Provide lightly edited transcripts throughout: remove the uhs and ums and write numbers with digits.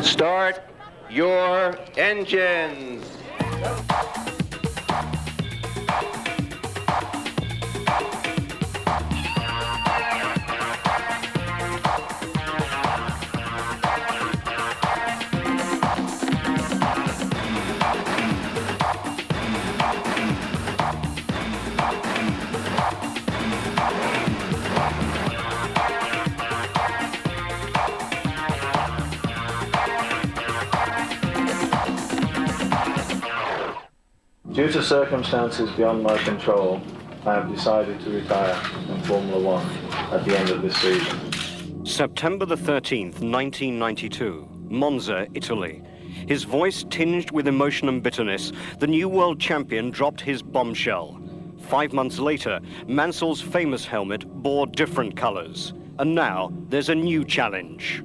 Start your engines. Due to circumstances beyond my control, I have decided to retire from Formula One at the end of this season. September the 13th, 1992, Monza, Italy. His voice tinged with emotion and bitterness, the new world champion dropped his bombshell. 5 months later, Mansell's famous helmet bore different colors. And now, there's a new challenge.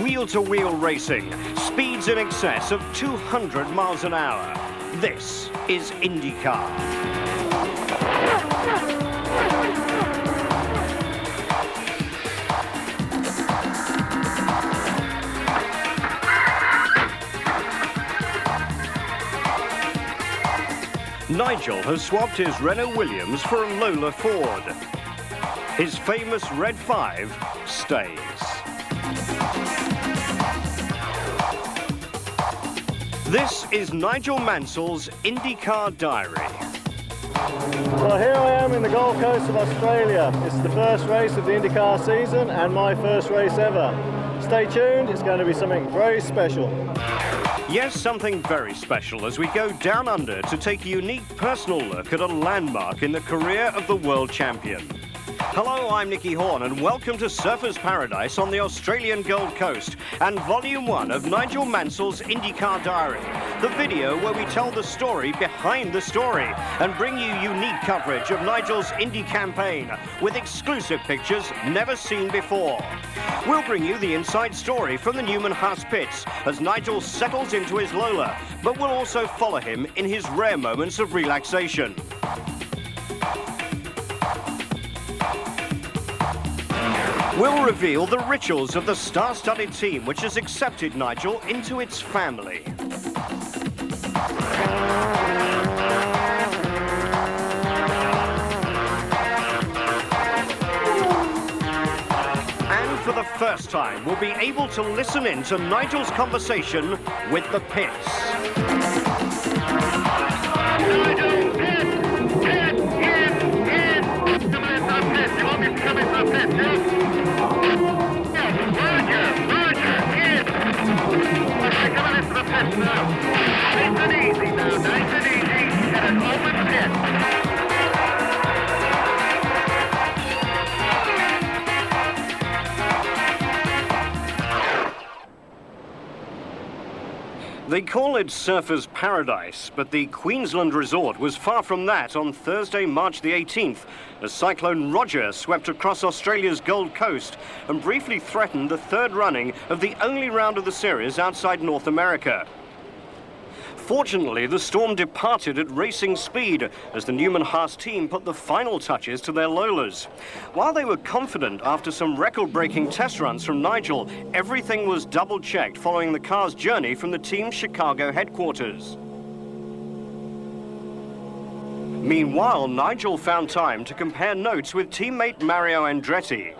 Wheel-to-wheel racing, speeds in excess of 200 miles an hour. This is Indycar. Nigel has swapped his Renault Williams for a Lola Ford. His famous Red 5 stays. This is Nigel Mansell's IndyCar diary. Well, here I am in the Gold Coast of Australia. It's the first race of the IndyCar season and my first race ever. Stay tuned, it's going to be something very special. Yes, something very special as we go down under to take a unique personal look at a landmark in the career of the world champion. Hello, I'm Nicky Horn and welcome to Surfers Paradise on the Australian Gold Coast and Volume 1 of Nigel Mansell's IndyCar Diary, the video where we tell the story behind the story and bring you unique coverage of Nigel's Indy campaign with exclusive pictures never seen before. We'll bring you the inside story from the Newman Haas pits as Nigel settles into his Lola, but we'll also follow him in his rare moments of relaxation. We'll reveal the rituals of the star-studded team which has accepted Nigel into its family. And for the first time, we'll be able to listen in to Nigel's conversation with the pits. Nigel, pit! You want me to come into the pit, yes? Okay, come on into the pit now. Nice and easy now, nice and easy. And an open pit. They call it Surfers Paradise, but the Queensland resort was far from that on Thursday, March the 18th, as Cyclone Roger swept across Australia's Gold Coast and briefly threatened the third running of the only round of the series outside North America. Fortunately, the storm departed at racing speed as the Newman Haas team put the final touches to their Lolas. While they were confident after some record-breaking test runs from Nigel, everything was double-checked following the car's journey from the team's Chicago headquarters. Meanwhile, Nigel found time to compare notes with teammate Mario Andretti.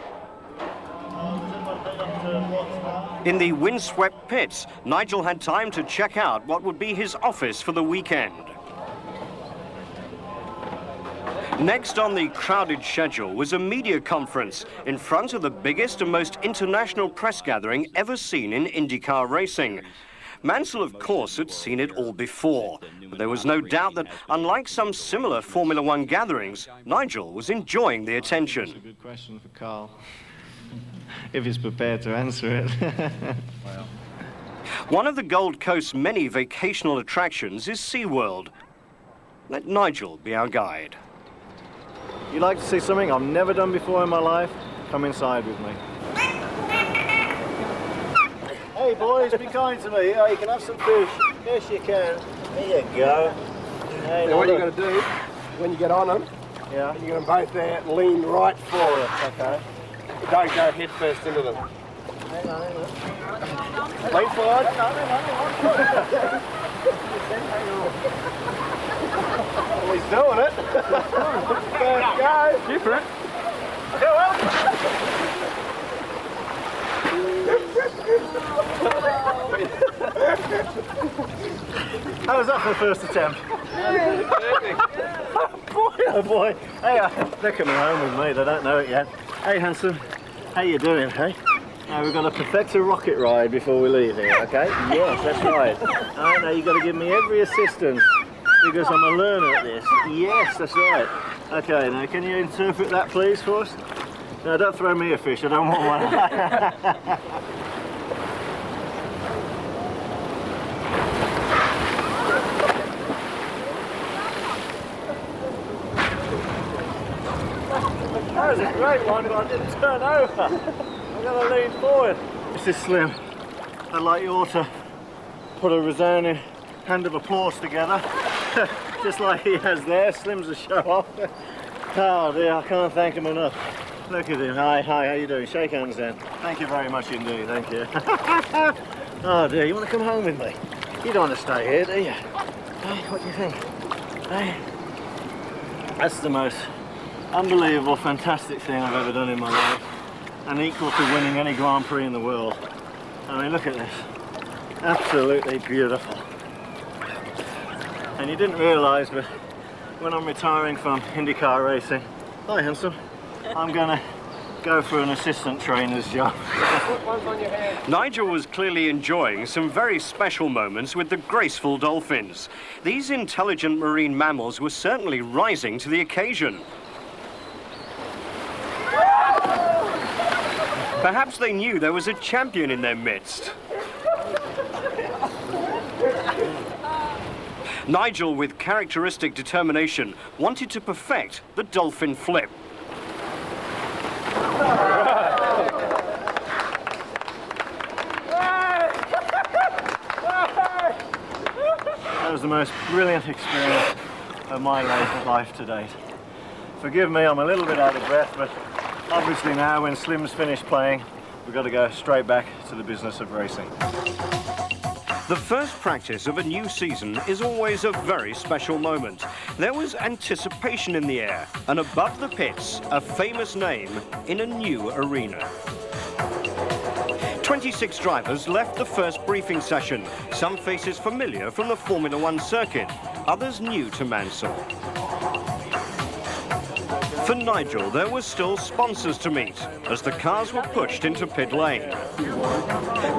In the windswept pits, Nigel had time to check out what would be his office for the weekend. Next on the crowded schedule was a media conference in front of the biggest and most international press gathering ever seen in IndyCar racing. Mansell, of course, had seen it all before, but there was no doubt that, unlike some similar Formula One gatherings, Nigel was enjoying the attention. That's a good question for Carl, if he's prepared to answer it. One of the Gold Coast's many vacational attractions is SeaWorld. Let Nigel be our guide. You'd like to see something I've never done before in my life? Come inside with me. Hey boys, be kind to me. Oh, you can have some fish. Yes, you can. There you go. Hey, now what you're going to do, when you get on them, yeah, you're going to both there lean right forward. Okay. Don't go head first into them. Wait for it. Oh, he's doing it. First go. Different. How was that for the first attempt? Boy, oh boy. Hey, they're coming home with me. They don't know it yet. Hey, handsome. How you doing, hey? Now we've got to perfect a rocket ride before we leave here, okay? Yes, that's right. Now you've got to give me every assistance because I'm a learner at this. Yes, that's right. Okay, now can you interpret that please for us? No, don't throw me a fish, I don't want one. That was a great one, but I didn't turn over. I'm going to lean forward. This is Slim. I'd like you all to put a resounding hand of applause together, just like he has there. Slim's a show off. Oh dear, I can't thank him enough. Look at him. Hi, how you doing? Shake hands then. Thank you very much indeed, thank you. Oh dear, you want to come home with me? You don't want to stay here, do you? Hey, what do you think? Hey, that's the most unbelievable, fantastic thing I've ever done in my life, and equal to winning any Grand Prix in the world. I mean, look at this. Absolutely beautiful. And you didn't realise, but when I'm retiring from IndyCar racing, hi handsome, I'm gonna go for an assistant trainer's job. Nigel was clearly enjoying some very special moments with the graceful dolphins. These intelligent marine mammals were certainly rising to the occasion. Perhaps they knew there was a champion in their midst. Nigel, with characteristic determination, wanted to perfect the dolphin flip. That was the most brilliant experience of my life to date. Forgive me, I'm a little bit out of breath, but obviously now when Slim's finished playing, we've got to go straight back to the business of racing. The first practice of a new season is always a very special moment. There was anticipation in the air, and above the pits, a famous name in a new arena. 26 drivers left the first briefing session, some faces familiar from the Formula One circuit, others new to Mansell. For Nigel, there were still sponsors to meet as the cars were pushed into pit lane.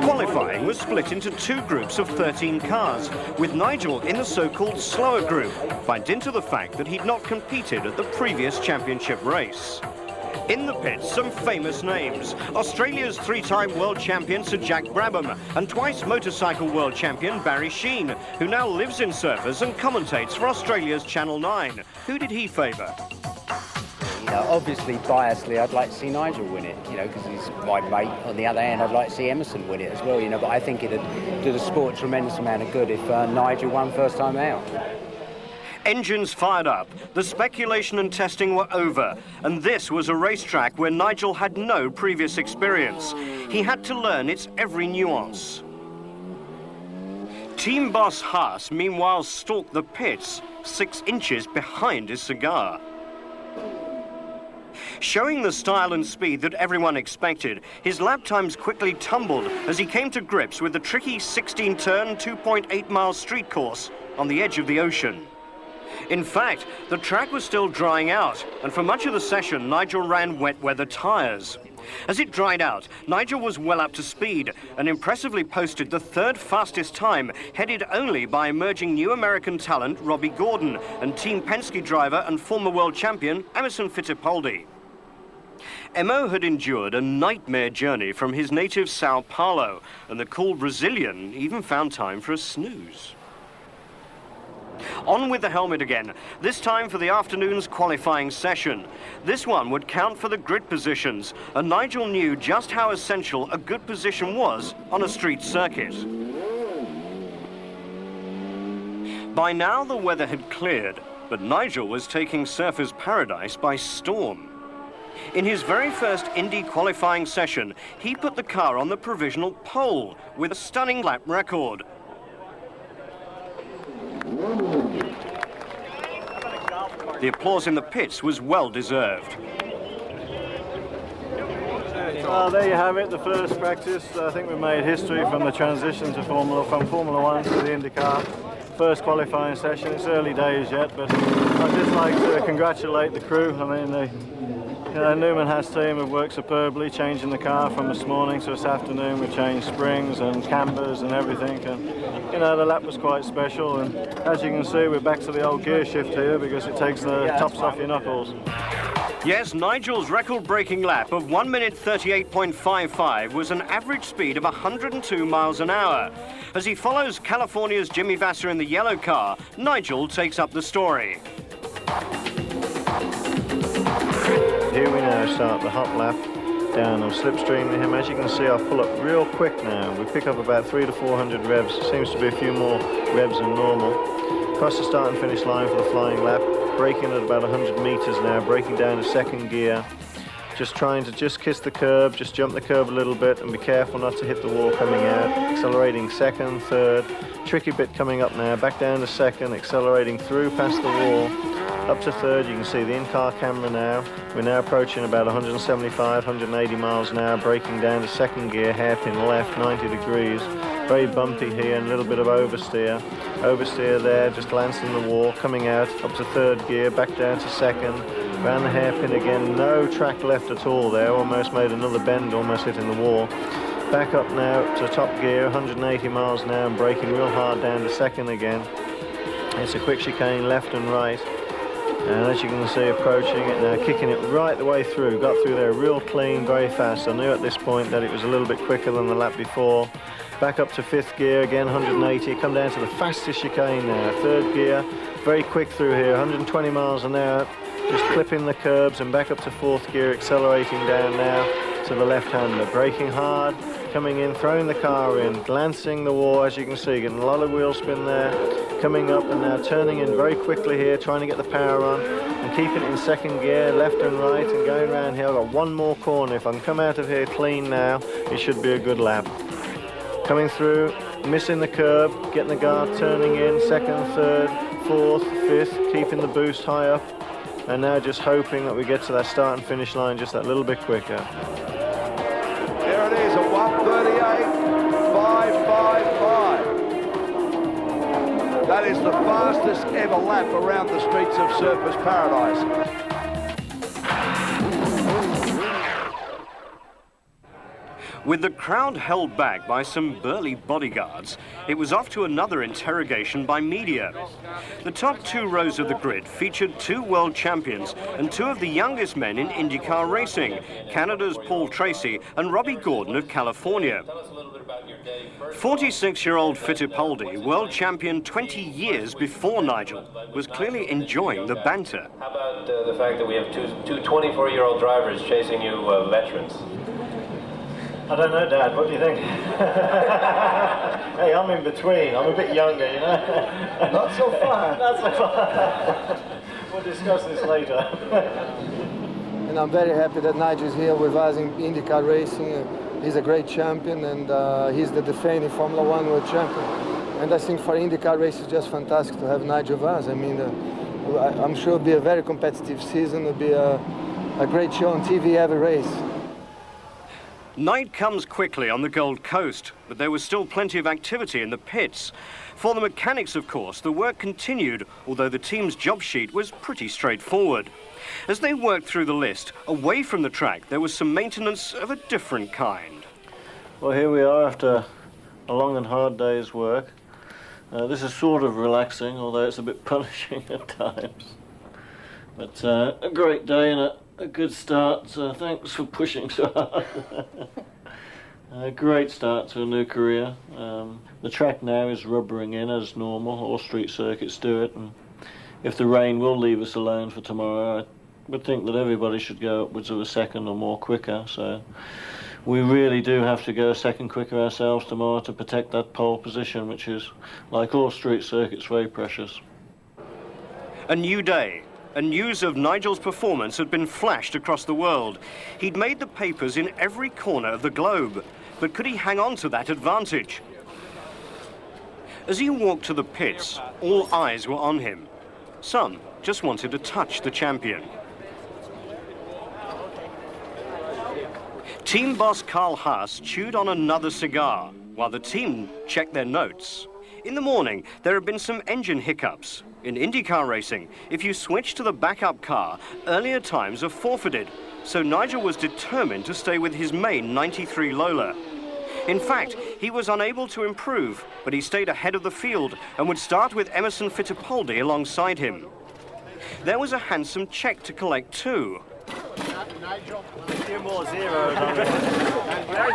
Qualifying was split into two groups of 13 cars, with Nigel in the so-called slower group, by dint of the fact that he'd not competed at the previous championship race. In the pits, some famous names. Australia's three-time world champion Sir Jack Brabham and twice motorcycle world champion Barry Sheene, who now lives in Surfers and commentates for Australia's Channel 9. Who did he favour? You know, obviously, biasly, I'd like to see Nigel win it, you know, because he's my mate. On the other hand, I'd like to see Emerson win it as well, you know, but I think it'd do the sport a tremendous amount of good if Nigel won first time out. Engines fired up, the speculation and testing were over, and this was a racetrack where Nigel had no previous experience. He had to learn its every nuance. Team boss Haas, meanwhile, stalked the pits, 6 inches behind his cigar. Showing the style and speed that everyone expected, his lap times quickly tumbled as he came to grips with the tricky 16-turn, 2.8-mile street course on the edge of the ocean. In fact, the track was still drying out, and for much of the session, Nigel ran wet weather tyres. As it dried out, Nigel was well up to speed and impressively posted the 3rd fastest time, headed only by emerging new American talent Robbie Gordon and Team Penske driver and former world champion Emerson Fittipaldi. Emo had endured a nightmare journey from his native Sao Paulo, and the cool Brazilian even found time for a snooze. On with the helmet again, this time for the afternoon's qualifying session. This one would count for the grid positions, and Nigel knew just how essential a good position was on a street circuit. By now the weather had cleared, but Nigel was taking Surfers Paradise by storm. In his very first Indy qualifying session, he put the car on the provisional pole with a stunning lap record. The applause in the pits was well deserved. Well, there you have it, the first practice. I think we made history from the transition to from Formula One to the Indycar. First qualifying session. It's early days yet, but I'd just like to congratulate the crew. I mean, the Newman Haas team have worked superbly, changing the car from this morning to this afternoon. We've changed springs and cambers and everything, and you know, the lap was quite special. And as you can see, we're back to the old gear shift here because it takes the tops off your knuckles. Yes, Nigel's record-breaking lap of 1 minute 38.55 was an average speed of 102 miles an hour. As he follows California's Jimmy Vasser in the yellow car, Nigel takes up the story. Here we now start the hot lap down on slipstream to him. As you can see, I'll pull up real quick now. We pick up about 300 to 400 revs. Seems to be a few more revs than normal. Across the start and finish line for the flying lap. Braking at about 100 meters now, braking down to second gear. Just trying to kiss the curb, just jump the curb a little bit and be careful not to hit the wall coming out. Accelerating second, third, tricky bit coming up now, back down to second, accelerating through past the wall. Up to third, you can see the in-car camera now. We're now approaching about 175, 180 miles an hour, braking down to second gear, hairpin left, 90 degrees. Very bumpy here and a little bit of oversteer. Oversteer there, just glancing the wall, coming out up to third gear, back down to second. Round the hairpin again, no track left at all there, almost made another bend, almost hitting the wall. Back up now to top gear, 180 miles an hour and braking real hard down to second again. It's a quick chicane left and right. And as you can see, approaching it now, kicking it right the way through. Got through there real clean, very fast. I knew at this point that it was a little bit quicker than the lap before. Back up to fifth gear, again 180. Come down to the fastest chicane now. Third gear, very quick through here, 120 miles an hour. Just clipping the curbs and back up to fourth gear, accelerating down now to the left-hander. Braking hard, coming in, throwing the car in, glancing the wall, as you can see, getting a lot of wheel spin there. Coming up and now turning in very quickly here, trying to get the power on and keeping it in second gear, left and right, and going around here. I've got one more corner. If I can come out of here clean now, it should be a good lap. Coming through, missing the curb, getting the guard turning in, second, third, fourth, fifth, keeping the boost high up, and now just hoping that we get to that start and finish line just that little bit quicker. There it is, a 1:38.555. That is the fastest ever lap around the streets of Surfers Paradise. With the crowd held back by some burly bodyguards, it was off to another interrogation by media. The top two rows of the grid featured two world champions and two of the youngest men in IndyCar racing, Canada's Paul Tracy and Robbie Gordon of California. 46-year-old Fittipaldi, world champion 20 years before Nigel, was clearly enjoying the banter. How about the fact that we have two 24-year-old drivers chasing you veterans? I don't know, Dad. What do you think? Hey, I'm in between. I'm a bit younger, you know. Not so far. Not so far. We'll discuss this later. And I'm very happy that Nigel is here with us in IndyCar racing. He's a great champion, and he's the defending Formula One world champion. And I think for IndyCar racing, it's just fantastic to have Nigel with us. I mean, I'm sure it'll be a very competitive season. It'll be a great show on TV every race. Night comes quickly on the Gold Coast, but there was still plenty of activity in the pits. For the mechanics, of course, the work continued, although the team's job sheet was pretty straightforward. As they worked through the list, away from the track, there was some maintenance of a different kind. Well, here we are after a long and hard day's work. This is sort of relaxing, although it's a bit punishing at times. But a great day and a good start, so thanks for pushing so hard. A great start to a new career. The track now is rubbering in as normal. All street circuits do it, and if the rain will leave us alone for tomorrow, I would think that everybody should go upwards of a second or more quicker. So we really do have to go a second quicker ourselves tomorrow to protect that pole position, which is, like all street circuits, very precious. A new day, and news of Nigel's performance had been flashed across the world. He'd made the papers in every corner of the globe, but could he hang on to that advantage? As he walked to the pits, all eyes were on him. Some just wanted to touch the champion. Team boss Carl Haas chewed on another cigar, while the team checked their notes. In the morning, there had been some engine hiccups. In IndyCar racing, if you switch to the backup car, earlier times are forfeited, so Nigel was determined to stay with his main 93 Lola. In fact, he was unable to improve, but he stayed ahead of the field and would start with Emerson Fittipaldi alongside him. There was a handsome cheque to collect too. A few more zeros on it.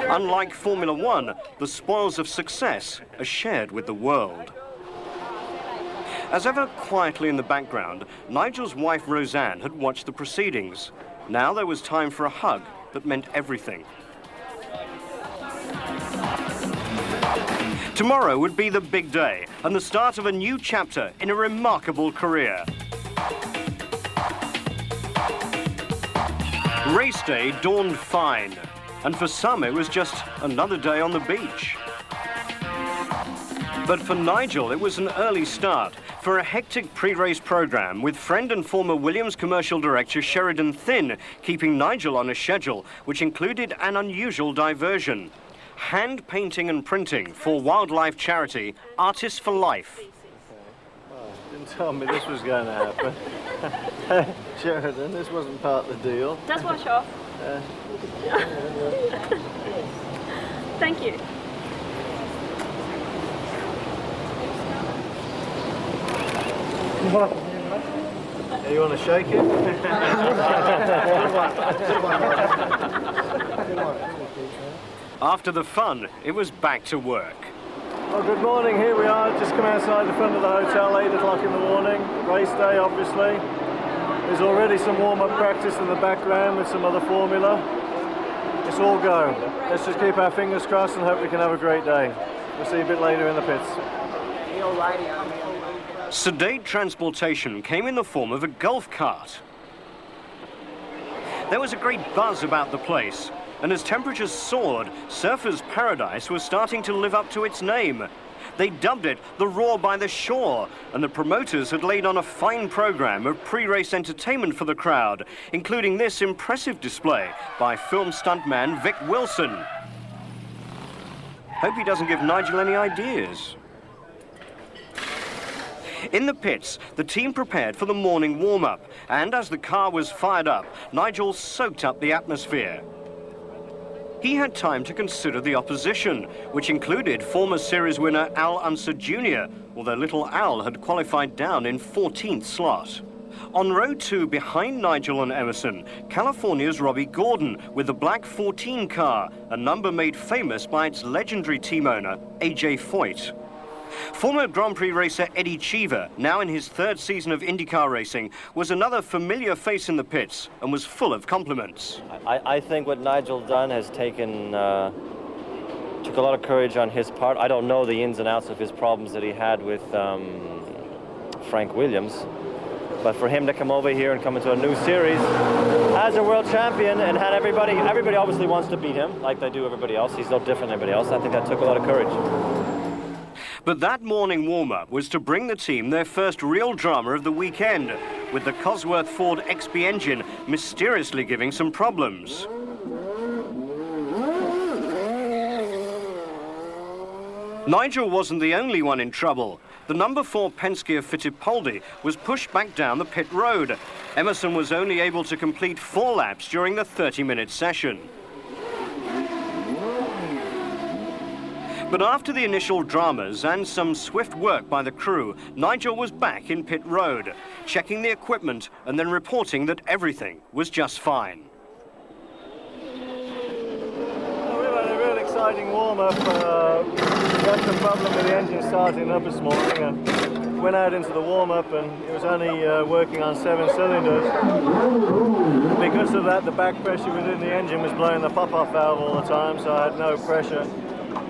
Unlike Formula One, the spoils of success are shared with the world. As ever quietly in the background, Nigel's wife Roseanne had watched the proceedings. Now there was time for a hug that meant everything. Tomorrow would be the big day and the start of a new chapter in a remarkable career. Race day dawned fine, and for some it was just another day on the beach. But for Nigel, it was an early start for a hectic pre-race program with friend and former Williams commercial director Sheridan Thin keeping Nigel on a schedule which included an unusual diversion. Hand painting and printing for wildlife charity Artists for Life. Didn't tell me this was going to happen. Hey, Sheridan, this wasn't part of the deal. Just wash off. Thank you. Yeah, you want to shake it? After the fun, it was back to work. Well, good morning. Here we are, just come outside the front of the hotel, 8 o'clock in the morning. Race day, obviously. There's already some warm-up practice in the background with some other formula. It's all go. Let's just keep our fingers crossed and hope we can have a great day. We'll see you a bit later in the pits. Sedate transportation came in the form of a golf cart. There was a great buzz about the place, and as temperatures soared, Surfers' Paradise was starting to live up to its name. They dubbed it the Roar by the Shore, and the promoters had laid on a fine program of pre-race entertainment for the crowd, including this impressive display by film stuntman Vic Wilson. Hope he doesn't give Nigel any ideas. In the pits, the team prepared for the morning warm-up, and as the car was fired up, Nigel soaked up the atmosphere. He had time to consider the opposition, which included former series winner Al Unser Jr., although little Al had qualified down in 14th slot. On row 2 behind Nigel and Emerson, California's Robbie Gordon with the black 14 car, a number made famous by its legendary team owner, A.J. Foyt. Former Grand Prix racer Eddie Cheever, now in his 3rd season of IndyCar racing, was another familiar face in the pits and was full of compliments. I think what Nigel done has took a lot of courage on his part. I don't know the ins and outs of his problems that he had with Frank Williams, but for him to come over here and come into a new series as a world champion and had everybody obviously wants to beat him like they do everybody else. He's no different than everybody else. I think that took a lot of courage. But that morning warm-up was to bring the team their first real drama of the weekend, with the Cosworth Ford XP engine mysteriously giving some problems. Nigel wasn't the only one in trouble. The number 4 Penske of Fittipaldi was pushed back down the pit road. Emerson was only able to complete 4 laps during the 30-minute session. But after the initial dramas and some swift work by the crew, Nigel was back in pit road, checking the equipment and then reporting that everything was just fine. Well, we've had a real exciting warm-up. We had some problem with the engine starting up this morning and went out into the warm-up and it was only working on 7 cylinders. Because of that, the back pressure within the engine was blowing the pop-off valve all the time, so I had no pressure.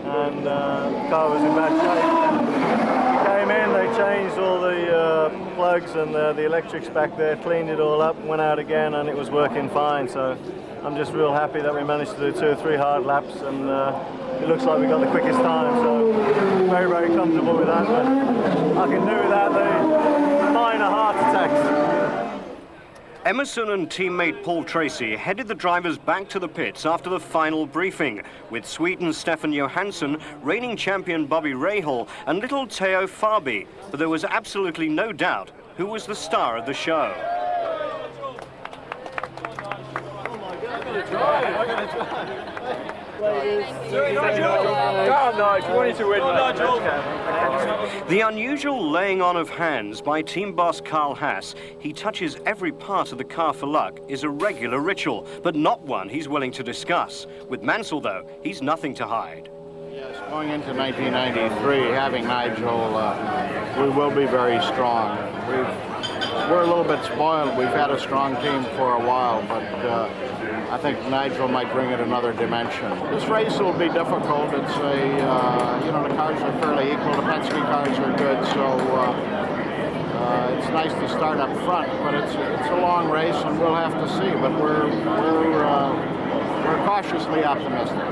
And the car was in bad shape. Came in, they They changed all the plugs and the electrics back there, cleaned it all up, went out again, and it was working fine. So I'm just real happy that we managed to do 2 or 3 hard laps, and it looks like we got the quickest time. So very, very comfortable with that. But I can do without the minor heart attacks. Emerson and teammate Paul Tracy headed the drivers back to the pits after the final briefing, with Sweden's Stefan Johansson, reigning champion Bobby Rahal, and little Theo Fabi. But there was absolutely no doubt who was the star of the show. The unusual laying on of hands by team boss Carl Haas, he touches every part of the car for luck, is a regular ritual, but not one he's willing to discuss. With Mansell, though, he's nothing to hide. Yes, going into 1993, having Nigel, we will be very strong. We're a little bit spoiled. We've had a strong team for a while, but I think Nigel might bring it another dimension. This race will be difficult. It's you know, the cars are fairly equal. The Penske cars are good, so it's nice to start up front. But it's a long race, and we'll have to see. But we're cautiously optimistic.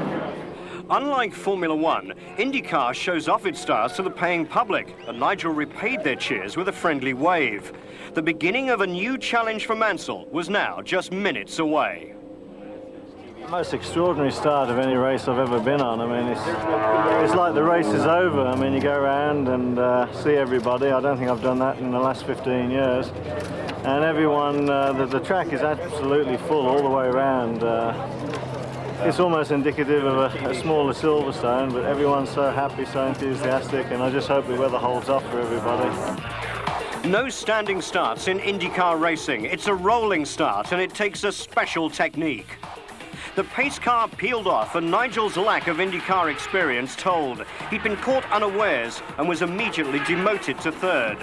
Unlike Formula One, Indycar shows off its stars to the paying public, and Nigel repaid their cheers with a friendly wave. The beginning of a new challenge for Mansell was now just minutes away. The most extraordinary start of any race I've ever been on. I mean, it's like the race is over. I mean, you go around and see everybody. I don't think I've done that in the last 15 years. And everyone, the track is absolutely full all the way around. It's almost indicative of a smaller Silverstone, but everyone's so happy, so enthusiastic, and I just hope the weather holds off for everybody. No standing starts in IndyCar racing. It's a rolling start, and it takes a special technique. The pace car peeled off, and Nigel's lack of IndyCar experience told. He'd been caught unawares and was immediately demoted to third.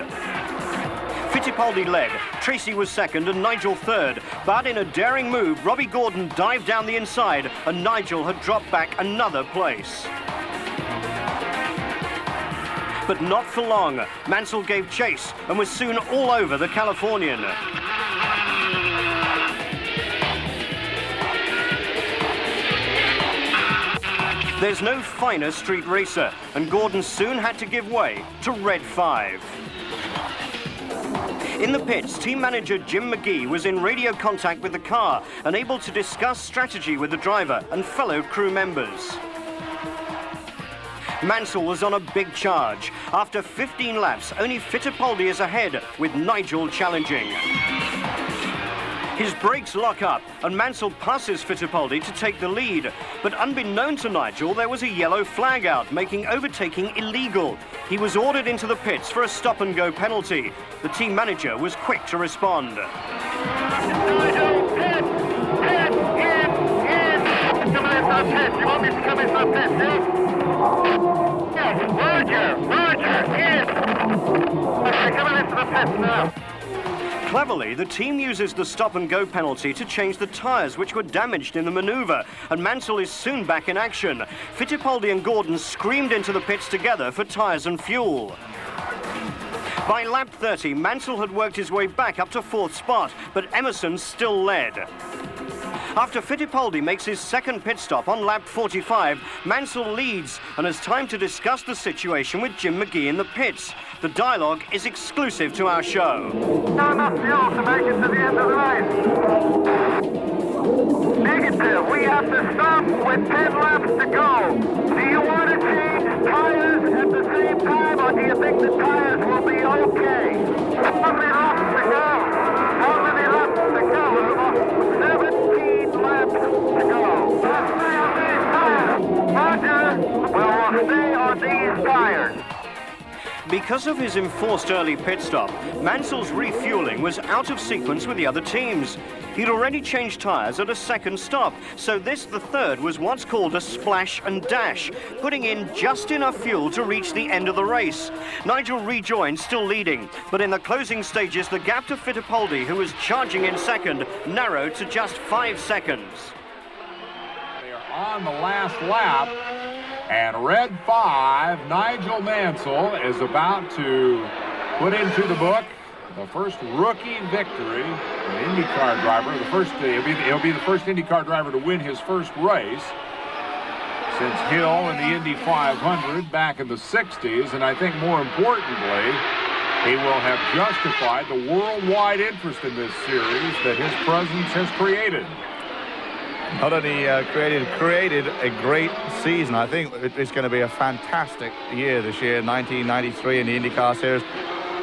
Fittipaldi led, Tracy was second and Nigel third, but in a daring move, Robbie Gordon dived down the inside and Nigel had dropped back another place. But not for long. Mansell gave chase and was soon all over the Californian. There's no finer street racer, and Gordon soon had to give way to Red 5. In the pits, team manager Jim McGee was in radio contact with the car and able to discuss strategy with the driver and fellow crew members. Mansell was on a big charge. After 15 laps, only Fittipaldi is ahead, with Nigel challenging. His brakes lock up, and Mansell passes Fittipaldi to take the lead. But unbeknown to Nigel, there was a yellow flag out, making overtaking illegal. He was ordered into the pits for a stop-and-go penalty. The team manager was quick to respond. Nigel, pit! Pit! In! Come in for pit. You want me to come in for pit, yeah? Yes, Roger, in! Okay, coming into the pits now. Cleverly, the team uses the stop-and-go penalty to change the tyres, which were damaged in the manoeuvre, and Mansell is soon back in action. Fittipaldi and Gordon screamed into the pits together for tyres and fuel. By lap 30, Mansell had worked his way back up to 4th spot, but Emerson still led. After Fittipaldi makes his second pit stop on lap 45, Mansell leads and has time to discuss the situation with Jim McGee in the pits. The dialogue is exclusive to our show. Not enough fuel to make it to the end of the race. Negative. We have to stop with 10 laps to go. Do you want to change tires at the same time, or do you think the tires will be okay? How many laps to go? How many laps to go? 17 laps to go. We'll stay on these tires. Roger, we'll stay on these tires. Because of his enforced early pit stop, Mansell's refueling was out of sequence with the other teams. He'd already changed tyres at a second stop, so this, the third, was what's called a splash and dash, putting in just enough fuel to reach the end of the race. Nigel rejoined, still leading, but in the closing stages, the gap to Fittipaldi, who was charging in second, narrowed to just 5 seconds. They're on the last lap. And Red 5, Nigel Mansell, is about to put into the book the first rookie victory, an IndyCar driver. He'll be the first IndyCar driver to win his first race since Hill in the Indy 500 back in the 60s. And I think more importantly, he will have justified the worldwide interest in this series that his presence has created. Not only created a great season, I think it's going to be a fantastic year this year, 1993 in the IndyCar Series,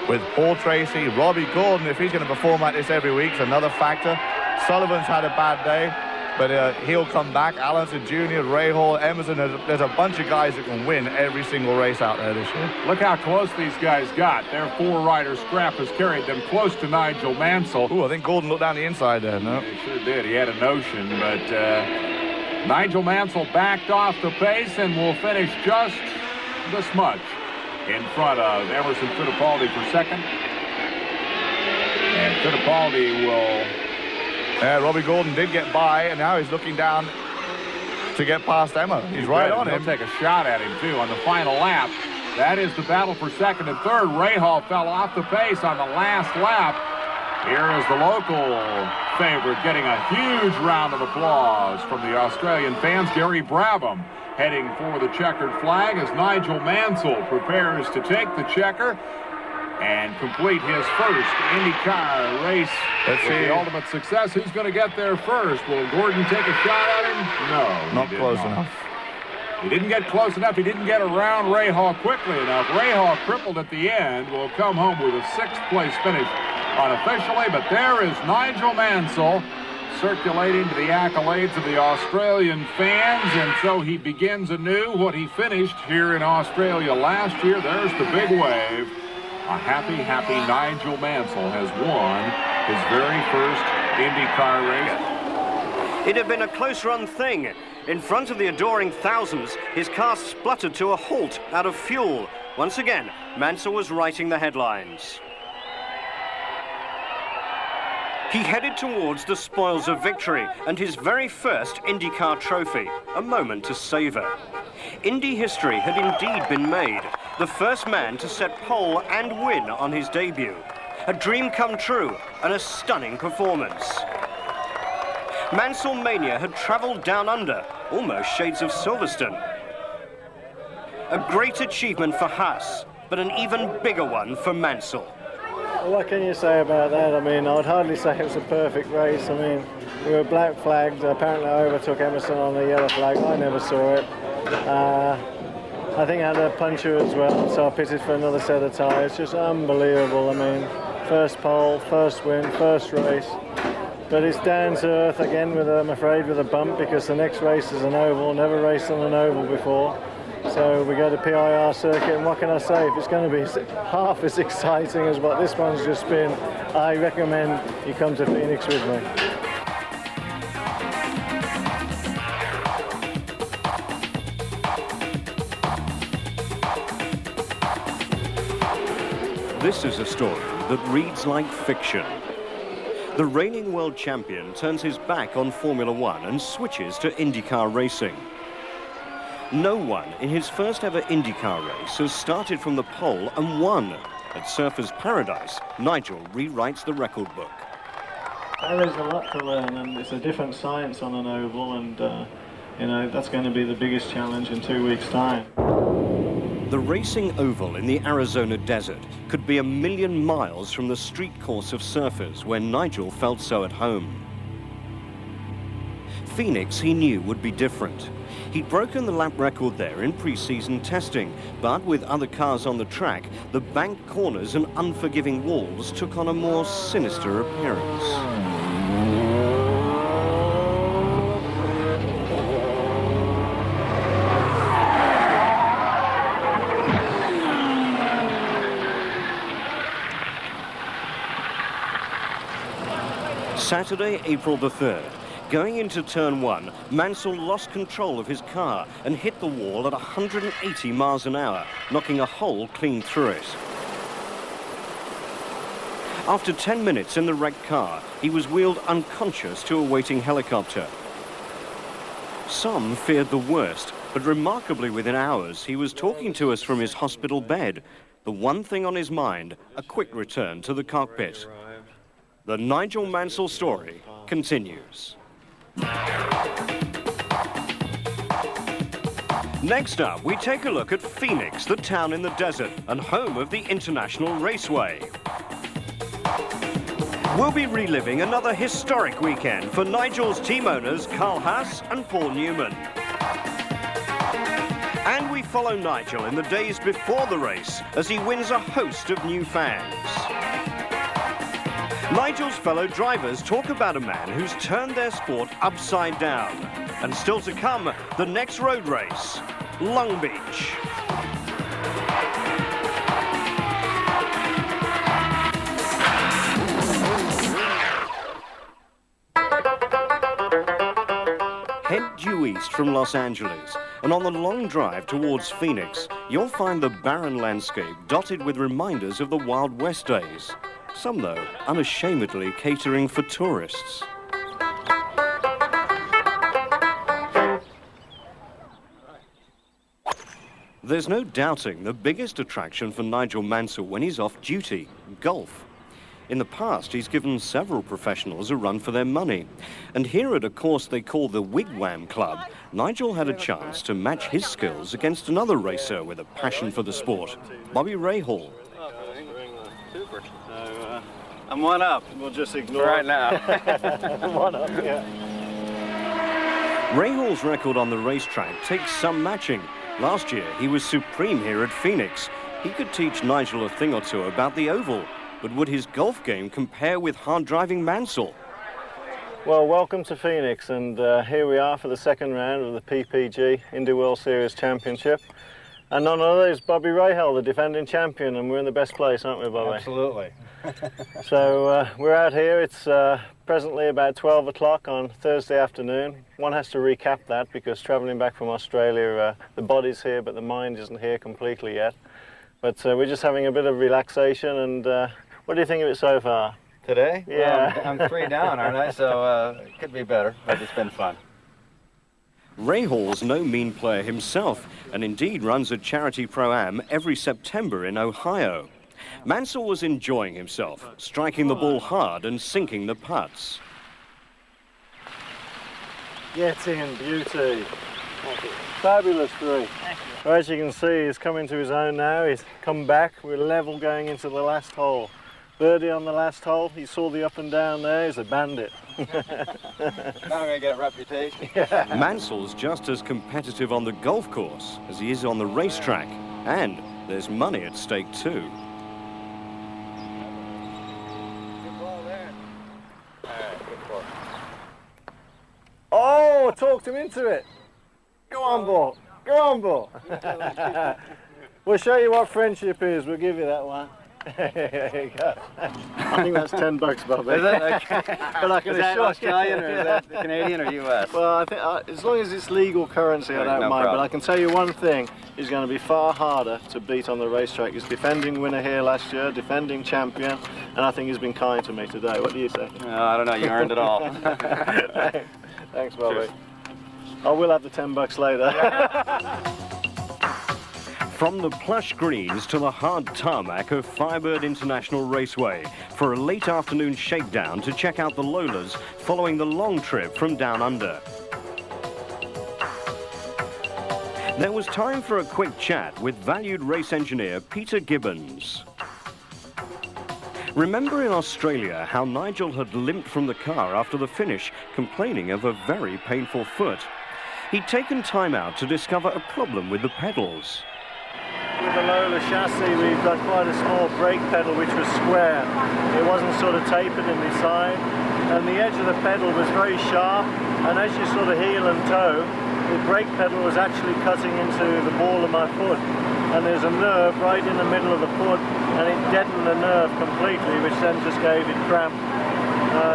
with Paul Tracy, Robbie Gordon. If he's going to perform like this every week, it's another factor. Sullivan's had a bad day, but he'll come back. Allenson Jr., Ray Hall, Emerson, there's a bunch of guys that can win every single race out there this year. Look how close these guys got. Their four-rider scrap has carried them close to Nigel Mansell. Ooh, I think Gordon looked down the inside there, no? He sure did. He had a notion, but Nigel Mansell backed off the pace and will finish just this much in front of Emerson Fittipaldi for second. And Fittipaldi will... Robbie Gordon did get by, and now he's looking down to get past Emma. He's right on him. He'll take a shot at him, too, on the final lap. That is the battle for second and third. Rahal fell off the pace on the last lap. Here is the local favorite getting a huge round of applause from the Australian fans. Gary Brabham heading for the checkered flag as Nigel Mansell prepares to take the checker and complete his first IndyCar race. Let's see the ultimate success. Who's going to get there first? Will Gordon take a shot at him? No, not close enough. He didn't get close enough. He didn't get around Rahal quickly enough. Rahal, crippled at the end, will come home with a sixth-place finish unofficially. But there is Nigel Mansell circulating to the accolades of the Australian fans, and so he begins anew what he finished here in Australia last year. There's the big wave. A happy, happy Nigel Mansell has won his very first IndyCar race. It had been a close-run thing. In front of the adoring thousands, his car spluttered to a halt out of fuel. Once again, Mansell was writing the headlines. He headed towards the spoils of victory and his very first IndyCar trophy, a moment to savor. Indy history had indeed been made. The first man to set pole and win on his debut. A dream come true and a stunning performance. Mansell Mania had travelled down under, almost shades of Silverstone. A great achievement for Haas, but an even bigger one for Mansell. Well, what can you say about that? I mean, I'd hardly say it was a perfect race. I mean, we were black flagged. Apparently I overtook Emerson on the yellow flag. I never saw it. I think I had a puncture as well, so I pitted for another set of tyres. Just unbelievable. I mean, first pole, first win, first race. But it's down to earth again, I'm afraid, with a bump, because the next race is an oval. Never raced on an oval before. So we go to PIR circuit, and what can I say? If it's going to be half as exciting as what this one's just been, I recommend you come to Phoenix with me. This is a story that reads like fiction. The reigning world champion turns his back on Formula One and switches to IndyCar racing. No one in his first ever IndyCar race has started from the pole and won. At Surfers Paradise, Nigel rewrites the record book. There is a lot to learn, and it's a different science on an oval, and you know, that's going to be the biggest challenge in 2 weeks' time. The racing oval in the Arizona desert could be 1,000,000 miles from the street course of surfers where Nigel felt so at home. Phoenix, he knew, would be different. He'd broken the lap record there in pre-season testing, but with other cars on the track, the banked corners and unforgiving walls took on a more sinister appearance. Saturday, April the 3rd. Going into turn 1, Mansell lost control of his car and hit the wall at 180 miles an hour, knocking a hole clean through it. After 10 minutes in the wrecked car, he was wheeled unconscious to a waiting helicopter. Some feared the worst, But remarkably within hours, he was talking to us from his hospital bed. The one thing on his mind, a quick return to the cockpit. The Nigel Mansell story continues. Next up, we take a look at Phoenix, the town in the desert and home of the International Raceway. We'll be reliving another historic weekend for Nigel's team owners Carl Haas and Paul Newman. And we follow Nigel in the days before the race as he wins a host of new fans. Nigel's fellow drivers talk about a man who's turned their sport upside down. And still to come, the next road race, Long Beach. Head due east from Los Angeles, and on the long drive towards Phoenix, you'll find the barren landscape dotted with reminders of the Wild West days. Some, though, unashamedly catering for tourists. There's no doubting the biggest attraction for Nigel Mansell when he's off duty, golf. In the past, he's given several professionals a run for their money. And here at a course they call the Wigwam Club, Nigel had a chance to match his skills against another racer with a passion for the sport, Bobby Rahal. Super. So, I'm one up. We'll just ignore right now. One up, yeah. Rahal's record on the racetrack takes some matching. Last year, he was supreme here at Phoenix. He could teach Nigel a thing or two about the oval, but would his golf game compare with hard-driving Mansell? Well, welcome to Phoenix, and here we are for the second round of the PPG Indy World Series Championship. And none other is Bobby Rahal, the defending champion, and we're in the best place, aren't we, Bobby? Absolutely. So we're out here. It's presently about 12 o'clock on Thursday afternoon. One has to recap that because travelling back from Australia, the body's here, but the mind isn't here completely yet. But we're just having a bit of relaxation, and what do you think of it so far? Today? Yeah. Well, I'm 3 down, aren't I? So it could be better, but it's been fun. Rahal's no mean player himself, and indeed runs a charity pro-am every September in Ohio. Mansell was enjoying himself, striking the ball hard and sinking the putts. Get in, beauty. Fabulous three. Well, as you can see, he's come into his own now. He's come back. We're level going into the last hole. Birdie on the last hole. You saw the up and down there. He's a bandit. Now I'm going to get a reputation. Yeah. Mansell's just as competitive on the golf course as he is on the racetrack. And there's money at stake too. Oh, talked him into it. Go on, ball. Go on, ball. We'll show you what friendship is. We'll give you that one. There you go. I think that's $10, Bobby. Is it? Okay. But I can Is that assure Australian or is that Canadian or US? Well, I think as long as it's legal currency, I don't No mind. problem. But I can tell you one thing: is going to be far harder to beat on the racetrack. He's defending winner here last year, defending champion, and I think he's been kind to me today. What do you say? I don't know. You earned it all. Thanks, Bobby. Cheers. I will have the $10 later. From the plush greens to the hard tarmac of Firebird International Raceway for a late afternoon shakedown to check out the Lolas following the long trip from down under. There was time for a quick chat with valued race engineer Peter Gibbons. Remember in Australia how Nigel had limped from the car after the finish, complaining of a very painful foot. He'd taken time out to discover a problem with the pedals. With the Lola chassis, we've got quite a small brake pedal which was square. It wasn't sort of tapered in the side, and the edge of the pedal was very sharp, and as you sort of heel and toe, the brake pedal was actually cutting into the ball of my foot. And there's a nerve right in the middle of the foot, and it deadened the nerve completely, which then just gave it cramp.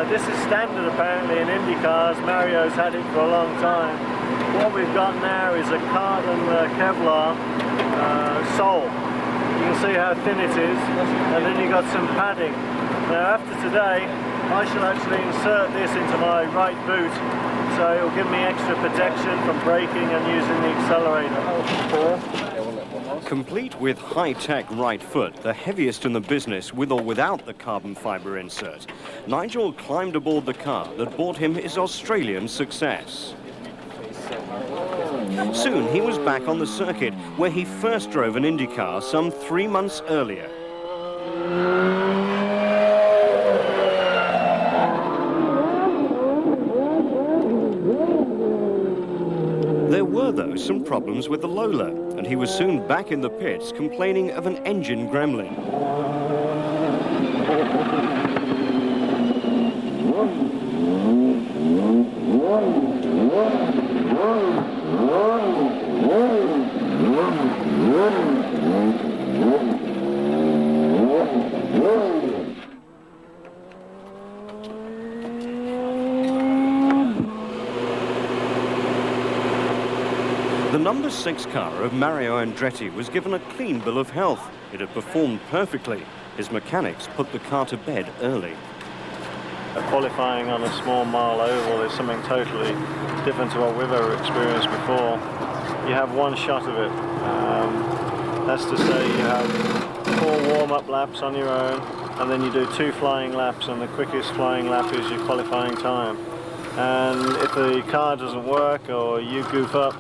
This is standard apparently in Indycars. Mario's had it for a long time. What we've got now is a carbon Kevlar sole. You can see how thin it is, and then you've got some padding. Now after today, I shall actually insert this into my right boot so it'll give me extra protection from braking and using the accelerator. Complete with high-tech right foot, the heaviest in the business with or without the carbon fibre insert, Nigel climbed aboard the car that brought him his Australian success. Soon he was back on the circuit where he first drove an Indycar some 3 months earlier. There were, though, some problems with the Lola, and he was soon back in the pits complaining of an engine gremlin. The number 6 car of Mario Andretti was given a clean bill of health. It had performed perfectly. His mechanics put the car to bed early. Qualifying on a small mile oval is something totally different to what we've ever experienced before. You have one shot of it. That's to say you have 4 warm-up laps on your own, and then you do 2 flying laps, and the quickest flying lap is your qualifying time. And if the car doesn't work or you goof up,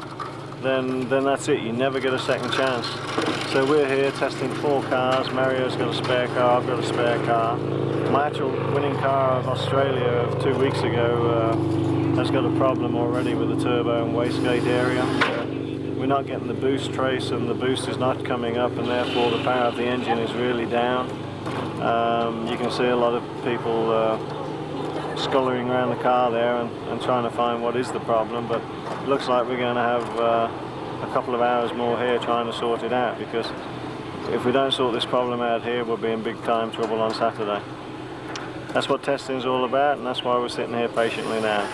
then that's it. You never get a second chance. So we're here testing 4 cars. Mario's got a spare car, I've got a spare car. My actual winning car of Australia of 2 weeks ago has got a problem already with the turbo and wastegate area. We're not getting the boost trace, and the boost is not coming up, and therefore the power of the engine is really down. You can see a lot of people scullerying around the car there and trying to find what is the problem, but it looks like we're going to have a couple of hours more here trying to sort it out, because if we don't sort this problem out here, we'll be in big time trouble on Saturday. That's what testing is all about, and that's why we're sitting here patiently now.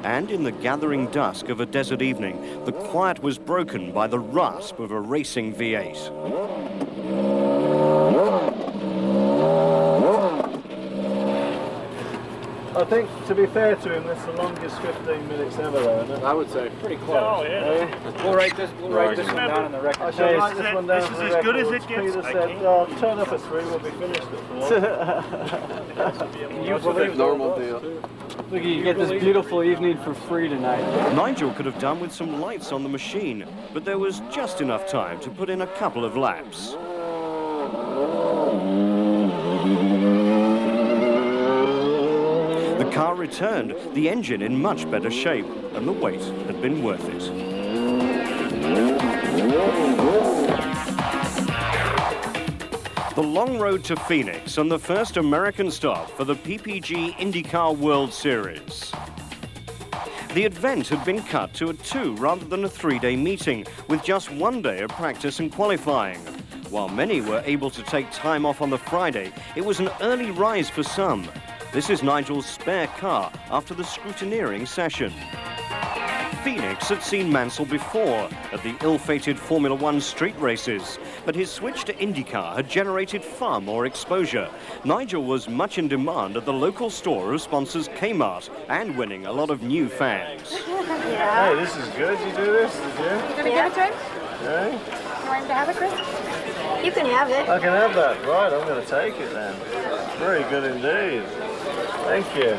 And in the gathering dusk of a desert evening, the quiet was broken by the rasp of a racing V8. I think, to be fair to him, that's the longest 15 minutes ever, though, isn't it? I would say pretty close. Oh, yeah. We'll write this one down in the record. I shall write this one down for the record. This is as good as it gets. Peter said, turn up at 3, we'll be finished at 4. Can you believe normal deal? Look, you get this beautiful evening for free tonight. Nigel could have done with some lights on the machine, but there was just enough time to put in a couple of laps. The car returned, the engine in much better shape, and the wait had been worth it. The long road to Phoenix and the first American stop for the PPG IndyCar World Series. The event had been cut to a 2 rather than a 3-day meeting, with just 1 day of practice and qualifying. While many were able to take time off on the Friday, it was an early rise for some. This is Nigel's spare car after the scrutineering session. Phoenix had seen Mansell before at the ill-fated Formula One street races, but his switch to IndyCar had generated far more exposure. Nigel was much in demand at the local store of sponsors Kmart and winning a lot of new fans. Yeah. Hey, this is good. You do this, did you? You gonna give it to him? Yeah. You want him to have it, Chris? You can have it. I can have that. Right, I'm going to take it then. Very good indeed. Thank you.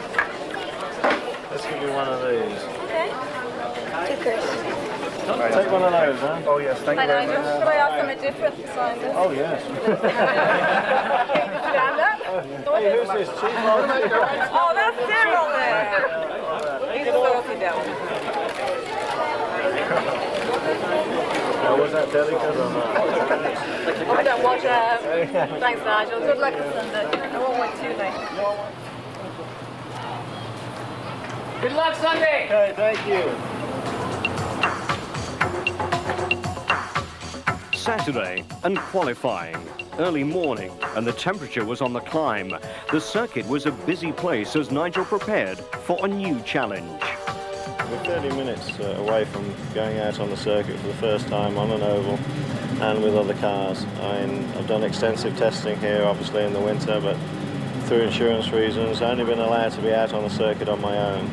Let's give you one of these. Okay. To Chris. Take one of those, huh? Oh, yes, thank you very Nigel. much. Could I ask them a different size? Oh, yes. Can you stand up? Hey, who's this? Chief? Oh, that's Cyril there. He's a saucy devil. Oh, was that delicate or not? I don't watch Thanks, Nigel. Good luck on Sunday. I won't wait too late. Good luck Sunday! Okay, thank you. Saturday and qualifying. Early morning and the temperature was on the climb. The circuit was a busy place as Nigel prepared for a new challenge. We're 30 minutes away from going out on the circuit for the first time on an oval and with other cars. I've done extensive testing here, obviously in the winter, but through insurance reasons, only been allowed to be out on the circuit on my own.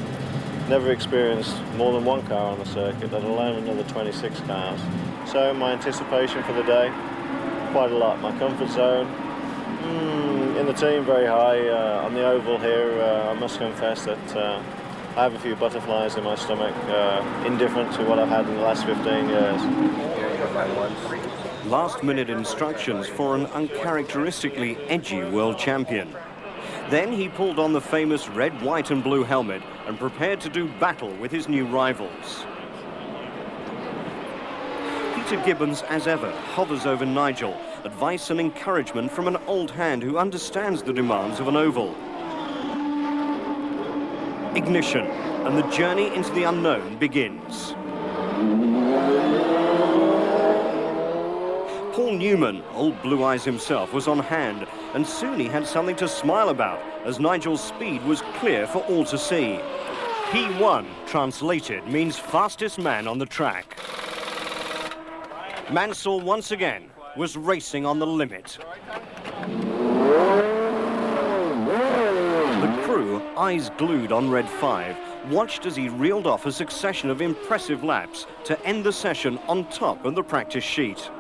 Never experienced more than one car on the circuit, let alone another 26 cars. So my anticipation for the day, quite a lot. My comfort zone, in the team, very high. On the oval here, I must confess that I have a few butterflies in my stomach, indifferent to what I've had in the last 15 years. Last-minute instructions for an uncharacteristically edgy world champion. Then he pulled on the famous red, white and blue helmet and prepared to do battle with his new rivals. Peter Gibbons, as ever, hovers over Nigel, advice and encouragement from an old hand who understands the demands of an oval. Ignition, and the journey into the unknown begins. Paul Newman, old Blue Eyes himself, was on hand, and soon he had something to smile about, as Nigel's speed was clear for all to see. P1, translated, means fastest man on the track. Mansell, once again, was racing on the limit. The crew, eyes glued on Red 5, watched as he reeled off a succession of impressive laps to end the session on top of the practice sheet.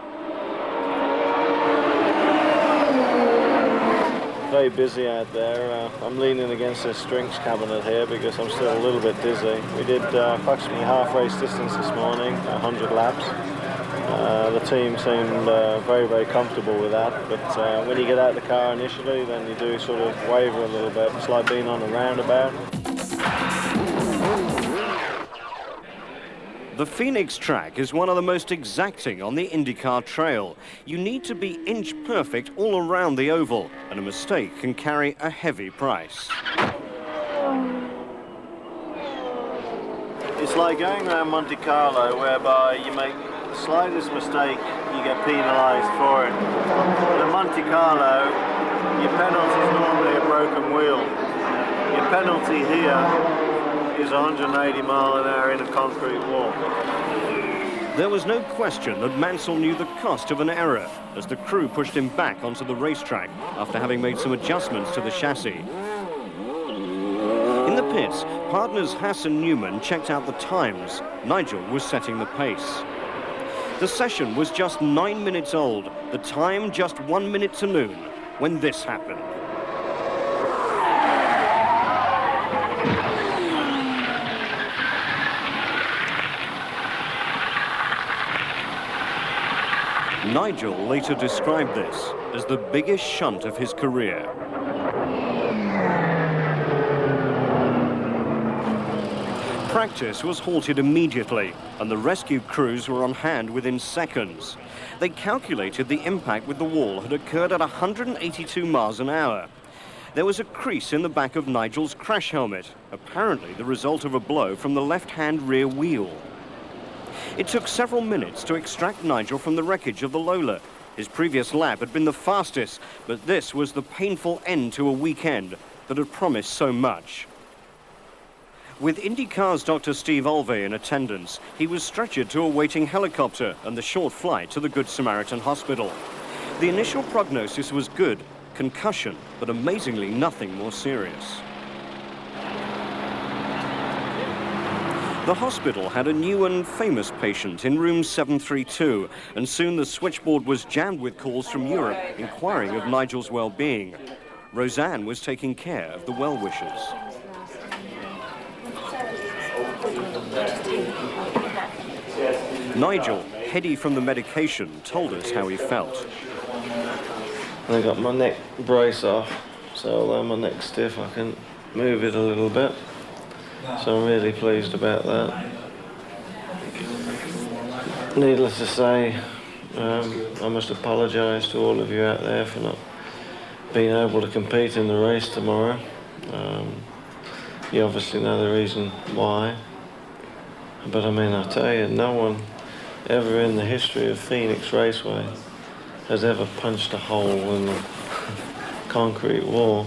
Very busy out there. I'm leaning against this drinks cabinet here because I'm still a little bit dizzy. We did approximately half race distance this morning, 100 laps. The team seemed very, very comfortable with that, but when you get out of the car initially, then you do sort of waver a little bit. It's like being on a roundabout. The Phoenix track is one of the most exacting on the Indycar trail. You need to be inch perfect all around the oval, and a mistake can carry a heavy price. It's like going around Monte Carlo, whereby you make the slightest mistake, you get penalised for it. But at Monte Carlo, your penalty is normally a broken wheel. Your penalty here is 180 mile an hour in a concrete wall. There was no question that Mansell knew the cost of an error as the crew pushed him back onto the racetrack after having made some adjustments to the chassis. In the pits, partners Haas and Newman checked out the times. Nigel was setting the pace. The session was just 9 minutes old, the time just 1 minute to noon, when this happened. Nigel later described this as the biggest shunt of his career. Practice was halted immediately, and the rescue crews were on hand within seconds. They calculated the impact with the wall had occurred at 182 miles an hour. There was a crease in the back of Nigel's crash helmet, apparently the result of a blow from the left-hand rear wheel. It took several minutes to extract Nigel from the wreckage of the Lola. His previous lap had been the fastest, but this was the painful end to a weekend that had promised so much. With Indycar's Dr. Steve Olvey in attendance, he was stretchered to a waiting helicopter and the short flight to the Good Samaritan Hospital. The initial prognosis was good, concussion, but amazingly nothing more serious. The hospital had a new and famous patient in room 732, and soon the switchboard was jammed with calls from Europe inquiring of Nigel's well-being. Roseanne was taking care of the well-wishers. Nigel, heady from the medication, told us how he felt. I got my neck brace off, so although my neck's stiff, I can move it a little bit. So I'm really pleased about that. Needless to say, I must apologise to all of you out there for not being able to compete in the race tomorrow. You obviously know the reason why. But I mean, I tell you, no one ever in the history of Phoenix Raceway has ever punched a hole in the concrete wall.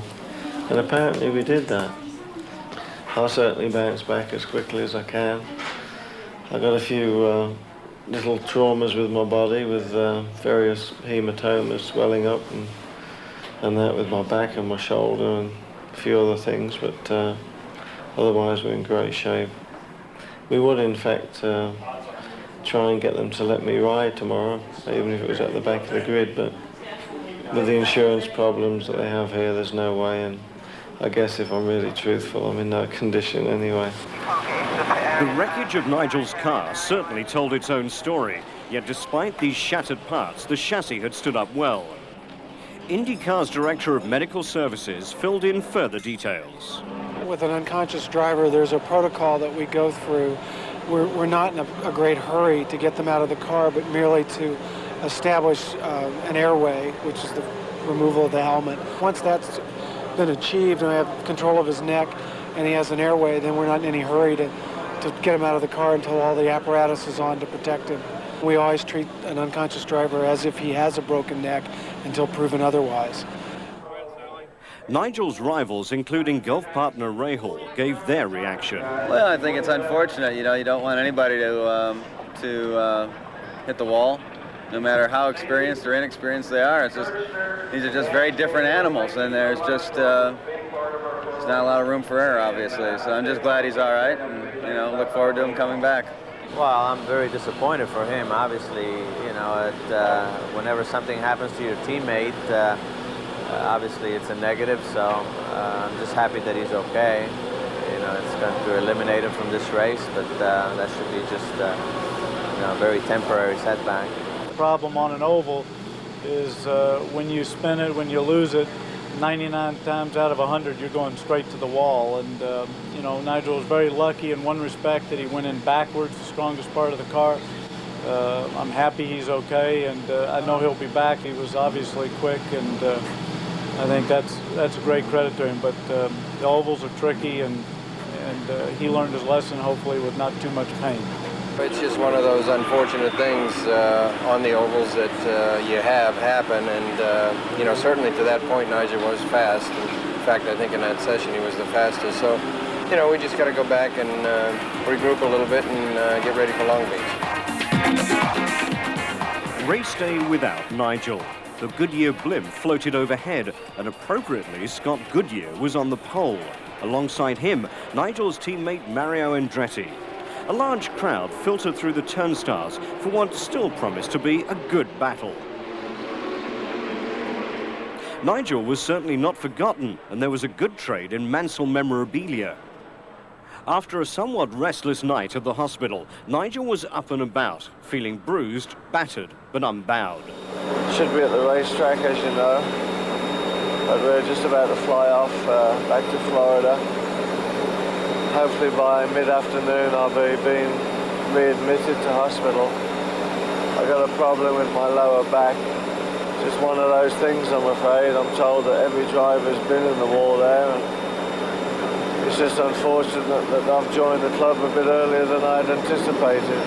And apparently we did that. I'll certainly bounce back as quickly as I can. I got a few little traumas with my body, with various hematomas swelling up and and that with my back and my shoulder and a few other things, but otherwise we're in great shape. We would in fact try and get them to let me ride tomorrow, even if it was at the back of the grid, but with the insurance problems that they have here, there's no way, and I guess if I'm really truthful, I'm in no condition anyway. The wreckage of Nigel's car certainly told its own story, yet despite these shattered parts, the chassis had stood up well. Indycar's Director of Medical Services filled in further details. With an unconscious driver, there's a protocol that we go through. We're not in a great hurry to get them out of the car, but merely to establish an airway, which is the removal of the helmet. Once that's been achieved and we have control of his neck and he has an airway, then we're not in any hurry to get him out of the car until all the apparatus is on to protect him. We always treat an unconscious driver as if he has a broken neck until proven otherwise. Nigel's rivals, including golf partner Rahal, gave their reaction. Well, I think it's unfortunate. You know, you don't want anybody to hit the wall, no matter how experienced or inexperienced they are. It's just, these are just very different animals, and there's just there's not a lot of room for error, obviously. So I'm just glad he's all right, and look forward to him coming back. Well, I'm very disappointed for him. Obviously, whenever something happens to your teammate, obviously it's a negative. So I'm just happy that he's okay. It's going to eliminate him from this race, but that should be just a very temporary setback. The problem on an oval is when you spin it, when you lose it, 99 times out of 100 you're going straight to the wall. And Nigel was very lucky in one respect that he went in backwards, the strongest part of the car. I'm happy he's okay, and I know he'll be back. He was obviously quick, and I think that's a great credit to him. But the ovals are tricky, and he learned his lesson, hopefully with not too much pain. It's just one of those unfortunate things on the ovals that you have happen, and certainly to that point Nigel was fast. In fact, I think in that session he was the fastest. So, we just got to go back and regroup a little bit and get ready for Long Beach. Race day without Nigel. The Goodyear blimp floated overhead, and appropriately Scott Goodyear was on the pole. Alongside him, Nigel's teammate Mario Andretti. A large crowd filtered through the turnstiles for what still promised to be a good battle. Nigel was certainly not forgotten, and there was a good trade in Mansell memorabilia. After a somewhat restless night at the hospital, Nigel was up and about, feeling bruised, battered, but unbowed. Should be at the racetrack, as you know, but we're just about to fly off back to Florida. Hopefully by mid-afternoon I'll be being readmitted to hospital. I've got a problem with my lower back. Just one of those things, I'm afraid. I'm told that every driver's been in the war there, and it's just unfortunate that I've joined the club a bit earlier than I'd anticipated.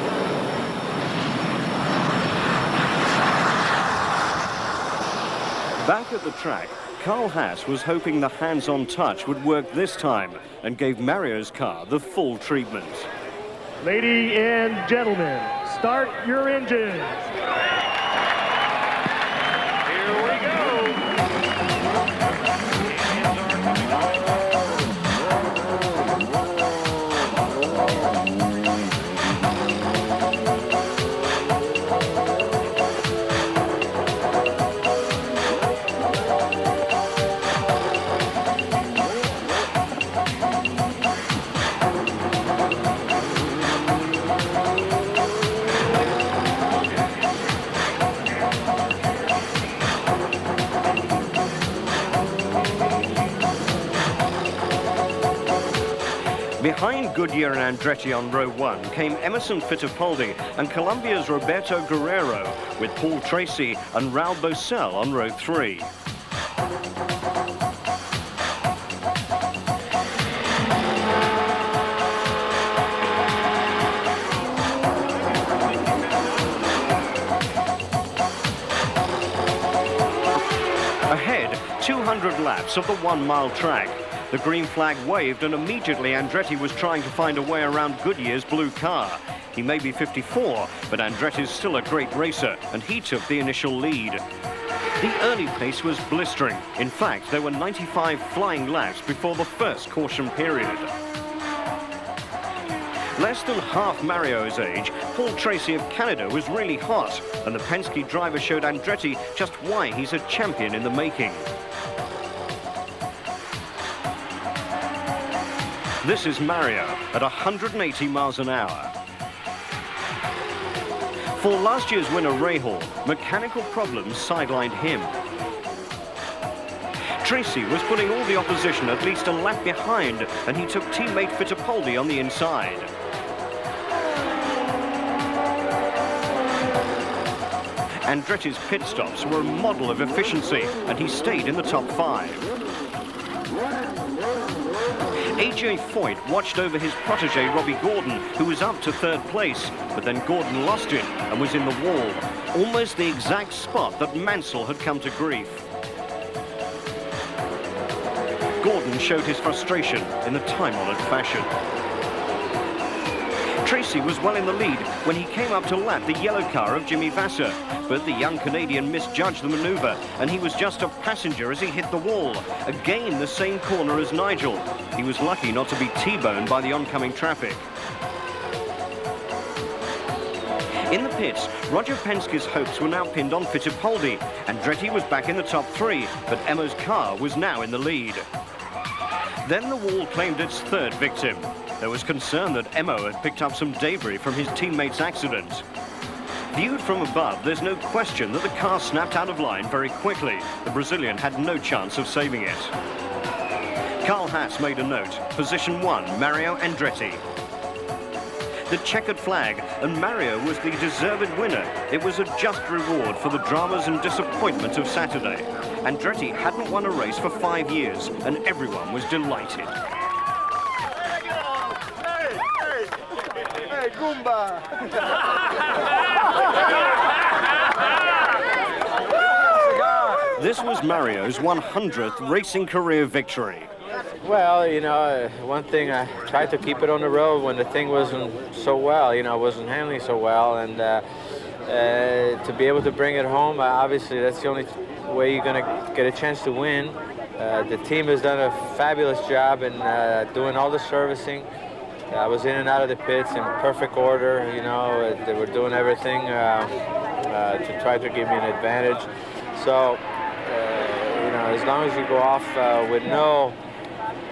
Back at the track, Carl Haas was hoping the hands-on touch would work this time and gave Mario's car the full treatment. Ladies and gentlemen, start your engines. Here we go. Behind Goodyear and Andretti on row 1 came Emerson Fittipaldi and Colombia's Roberto Guerrero, with Paul Tracy and Raul Bosell on row 3. Ahead, 200 laps of the 1-mile track. The green flag waved, and immediately Andretti was trying to find a way around Goodyear's blue car. He may be 54, but Andretti's still a great racer, and he took the initial lead. The early pace was blistering. In fact, there were 95 flying laps before the first caution period. Less than half Mario's age, Paul Tracy of Canada was really hot, and the Penske driver showed Andretti just why he's a champion in the making. This is Mario at 180 miles an hour. For last year's winner Rahal, mechanical problems sidelined him. Tracy was putting all the opposition at least a lap behind, and he took teammate Fittipaldi on the inside. Andretti's pit stops were a model of efficiency, and he stayed in the top 5. AJ Foyt watched over his protege Robbie Gordon, who was up to 3rd place, but then Gordon lost it and was in the wall, almost the exact spot that Mansell had come to grief. Gordon showed his frustration in the time-honored fashion. Tracy was well in the lead when he came up to lap the yellow car of Jimmy Vasser, but the young Canadian misjudged the maneuver, and he was just a passenger as he hit the wall. Again, the same corner as Nigel. He was lucky not to be T-boned by the oncoming traffic. In the pits, Roger Penske's hopes were now pinned on Fittipaldi. Andretti was back in the top 3, but Emma's car was now in the lead. Then the wall claimed its 3rd victim. There was concern that Emo had picked up some debris from his teammate's accident. Viewed from above, there's no question that the car snapped out of line very quickly. The Brazilian had no chance of saving it. Carl Haas made a note. Position 1, Mario Andretti. The checkered flag, and Mario was the deserved winner. It was a just reward for the dramas and disappointment of Saturday. Andretti hadn't won a race for 5 years, and everyone was delighted. Hey, Goomba! This was Mario's 100th racing career victory. Well, you know, one thing, I tried to keep it on the road when the thing wasn't so well, you know, wasn't handling so well, and to be able to bring it home, obviously that's the only way you're going to get a chance to win. The team has done a fabulous job in doing all the servicing. I was in and out of the pits in perfect order, you know, they were doing everything to try to give me an advantage. So, you know, as long as you go off with no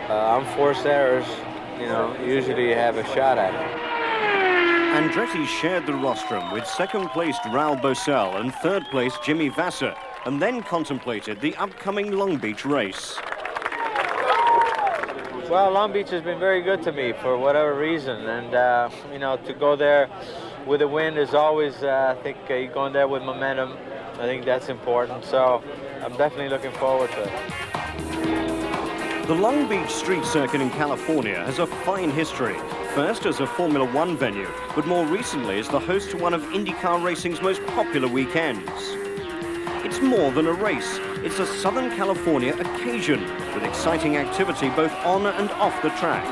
unforced errors, you know, usually you have a shot at it. Andretti shared the rostrum with 2nd placed Raul Boesel and 3rd placed Jimmy Vasser, and then contemplated the upcoming Long Beach race. Well, Long Beach has been very good to me for whatever reason, and you know, to go there with a win is always, I think you're going there with momentum. I think that's important, so I'm definitely looking forward to it. The Long Beach Street Circuit in California has a fine history, first as a Formula One venue, but more recently as the host to one of IndyCar racing's most popular weekends. It's more than a race. It's a Southern California occasion with exciting activity both on and off the track.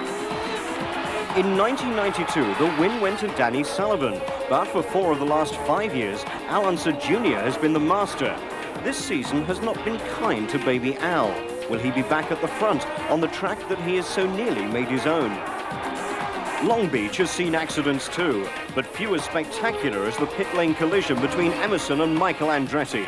In 1992, the win went to Danny Sullivan, but for 4 of the last 5 years, Al Unser Jr. has been the master. This season has not been kind to baby Al. Will he be back at the front on the track that he has so nearly made his own? Long Beach has seen accidents too, but few as spectacular as the pit lane collision between Emerson and Michael Andretti.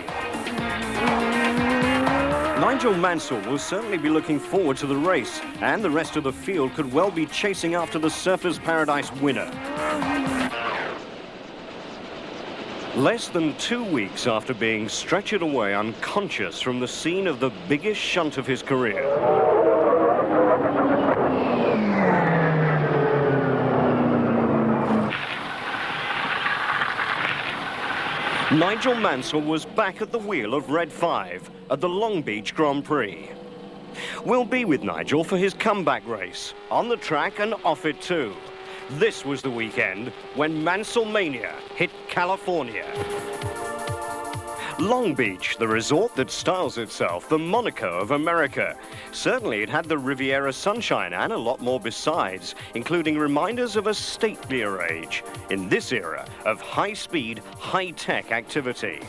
Nigel Mansell will certainly be looking forward to the race, and the rest of the field could well be chasing after the Surfers Paradise winner. Less than 2 weeks after being stretchered away unconscious from the scene of the biggest shunt of his career, Nigel Mansell was back at the wheel of Red 5 at the Long Beach Grand Prix. We'll be with Nigel for his comeback race, on the track and off it too. This was the weekend when Mansell Mania hit California. Long Beach, the resort that styles itself the Monaco of America. Certainly it had the Riviera sunshine and a lot more besides, including reminders of a statelier age in this era of high-speed, high-tech activity.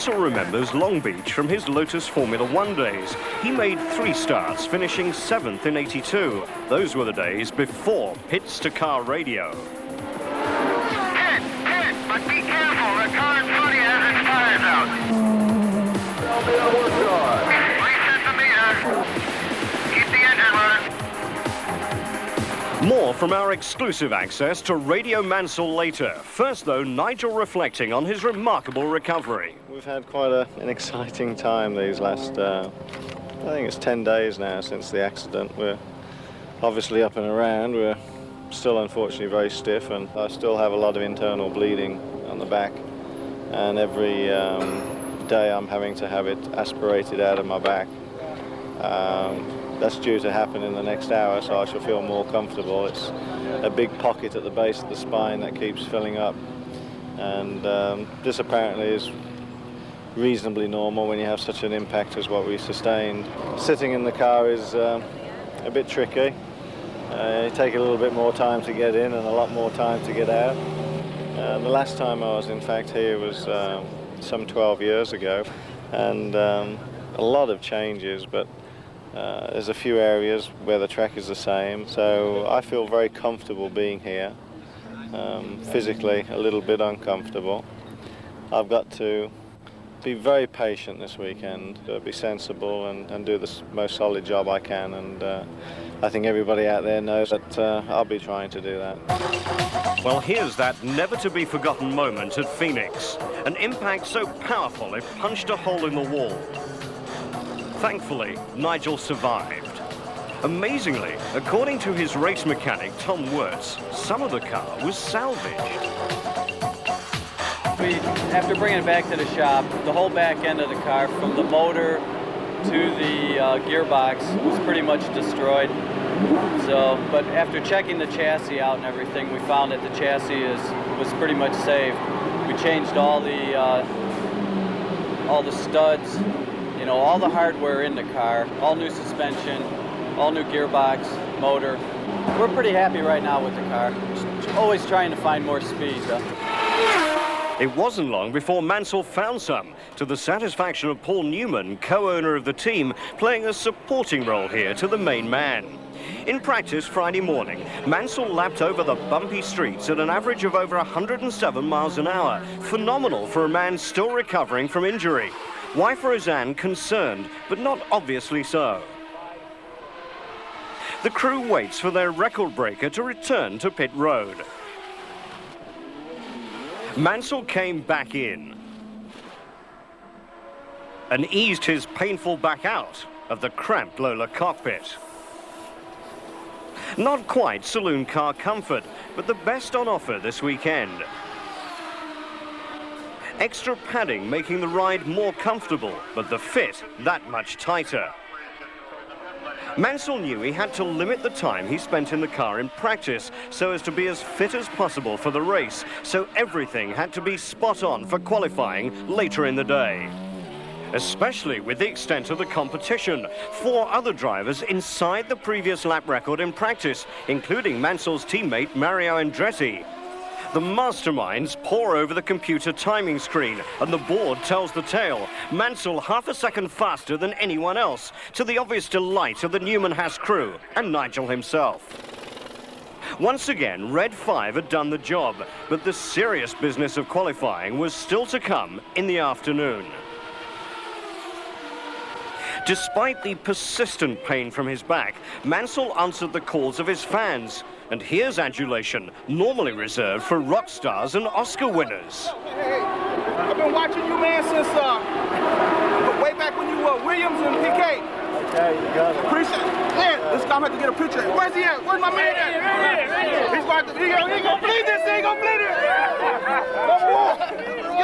Mansell remembers Long Beach from his Lotus Formula One days. He made 3 starts, finishing 7th in ¡82. Those were the days before pits to car radio. Pit, but be careful. The car in front of you has its tires out. Reset the meter. Keep the engine running. More from our exclusive access to Radio Mansell later. First, though, Nigel reflecting on his remarkable recovery. We've had quite an exciting time these last, I think it's 10 days now since the accident. We're obviously up and around. We're still unfortunately very stiff, and I still have a lot of internal bleeding on the back. And every day I'm having to have it aspirated out of my back. That's due to happen in the next hour, so I shall feel more comfortable. It's a big pocket at the base of the spine that keeps filling up. And this apparently is reasonably normal when you have such an impact as what we sustained. Sitting in the car is a bit tricky. You take a little bit more time to get in and a lot more time to get out. The last time I was in fact here was some 12 years ago, and a lot of changes, but there's a few areas where the track is the same, so I feel very comfortable being here. Physically a little bit uncomfortable. I've got to be very patient this weekend, be sensible and do the most solid job I can, and I think everybody out there knows that I'll be trying to do that. Well, here's that never-to-be-forgotten moment at Phoenix. An impact so powerful it punched a hole in the wall. Thankfully, Nigel survived. Amazingly, according to his race mechanic, Tom Wirtz, some of the car was salvaged. After bringing it back to the shop, the whole back end of the car, from the motor to the gearbox, was pretty much destroyed. So, but after checking the chassis out and everything, we found that the chassis was pretty much saved. We changed all the studs, you know, all the hardware in the car, all new suspension, all new gearbox, motor. We're pretty happy right now with the car. Just always trying to find more speed. It wasn't long before Mansell found some, to the satisfaction of Paul Newman, co-owner of the team, playing a supporting role here to the main man. In practice Friday morning, Mansell lapped over the bumpy streets at an average of over 107 miles an hour. Phenomenal for a man still recovering from injury. Wife Roseanne concerned, but not obviously so. The crew waits for their record breaker to return to pit road. Mansell came back in and eased his painful back out of the cramped Lola cockpit. Not quite saloon car comfort, but the best on offer this weekend. Extra padding making the ride more comfortable, but the fit that much tighter. Mansell knew he had to limit the time he spent in the car in practice so as to be as fit as possible for the race, so everything had to be spot on for qualifying later in the day. Especially with the extent of the competition. 4 other drivers inside the previous lap record in practice, including Mansell's teammate Mario Andretti. The masterminds pore over the computer timing screen, and the board tells the tale. Mansell half a second faster than anyone else, to the obvious delight of the Newman-Haas crew and Nigel himself. Once again, Red 5 had done the job, but the serious business of qualifying was still to come in the afternoon. Despite the persistent pain from his back, Mansell answered the calls of his fans. And here's adulation, normally reserved for rock stars and Oscar winners. Hey, I've been watching you, man, since way back when you were Williams and PK. Okay, you got it. Appreciate it. Man, this guy, I'm going to have to get a picture. Where's he at? Where's my man at? He's going to, he ain't going to bleed this, he ain't going to bleed it. You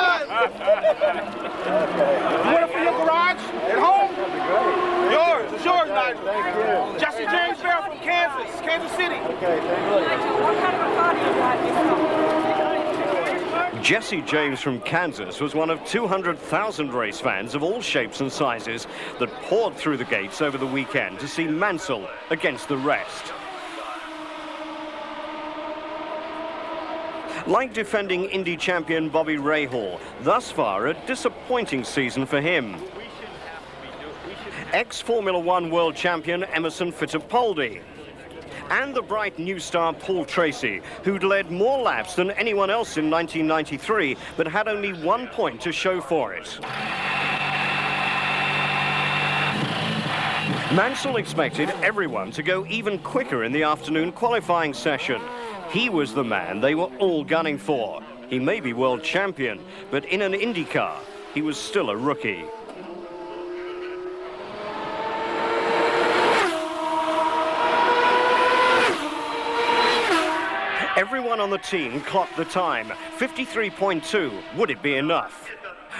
want it for your garage at home? Yours. It's yours, Nigel. Thank you. Jesse James Farrell from Kansas City. Okay, thank you. What kind of a car do you drive? Jesse James from Kansas was one of 200,000 race fans of all shapes and sizes that poured through the gates over the weekend to see Mansell against the rest. Like defending Indy champion Bobby Rahal, thus far a disappointing season for him. Ex-Formula One world champion Emerson Fittipaldi. And the bright new star Paul Tracy, who'd led more laps than anyone else in 1993, but had only 1 point to show for it. Mansell expected everyone to go even quicker in the afternoon qualifying session. He was the man they were all gunning for. He may be world champion, but in an Indycar, he was still a rookie. Everyone on the team clocked the time, 53.2. Would it be enough?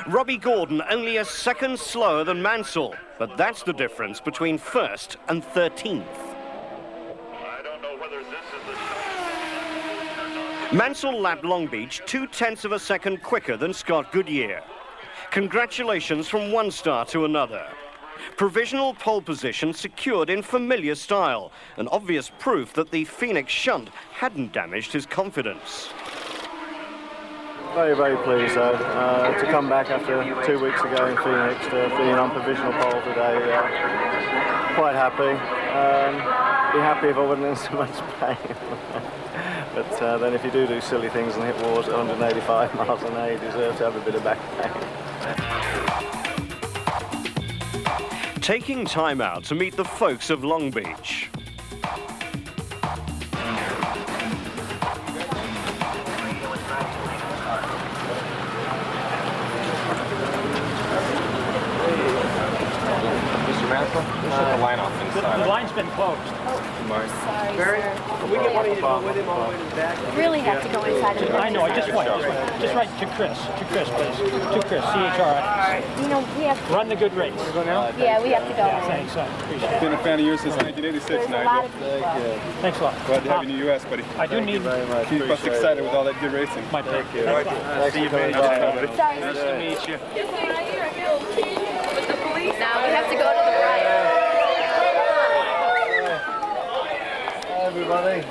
Robbie Gordon only a second slower than Mansell, but that's the difference between first and 13th. Mansell lapped Long Beach 0.2 of a second quicker than Scott Goodyear. Congratulations from one star to another. Provisional pole position secured in familiar style, an obvious proof that the Phoenix shunt hadn't damaged his confidence. Very, very pleased though, to come back after 2 weeks ago in Phoenix to being on provisional pole today. Quite happy. Be happy if I wasn't in so much pain. But then if you do silly things and hit walls at 185 miles an hour, you deserve to have a bit of back pain. Taking time out to meet the folks of Long Beach. Mr. Mansell, we'll shut the line off inside. The line's been closed. Sorry, Barry, sir. can we get one of you to go with him all the way to the back? Really have to go inside and I know, I just went. Just right to Chris, please. To Chris, CHR. You know, we have Run the good race. Go now? Yeah, we have to go. Yeah, thanks, son. Appreciate it. Been a fan of yours since 1986, Nigel. Thanks a lot. Glad to have you in the U.S., buddy. I do need very much. Keep us excited with all that good racing. my pick. Thanks for coming by. Nice to meet you. Now we have to go to the right. Hi everybody.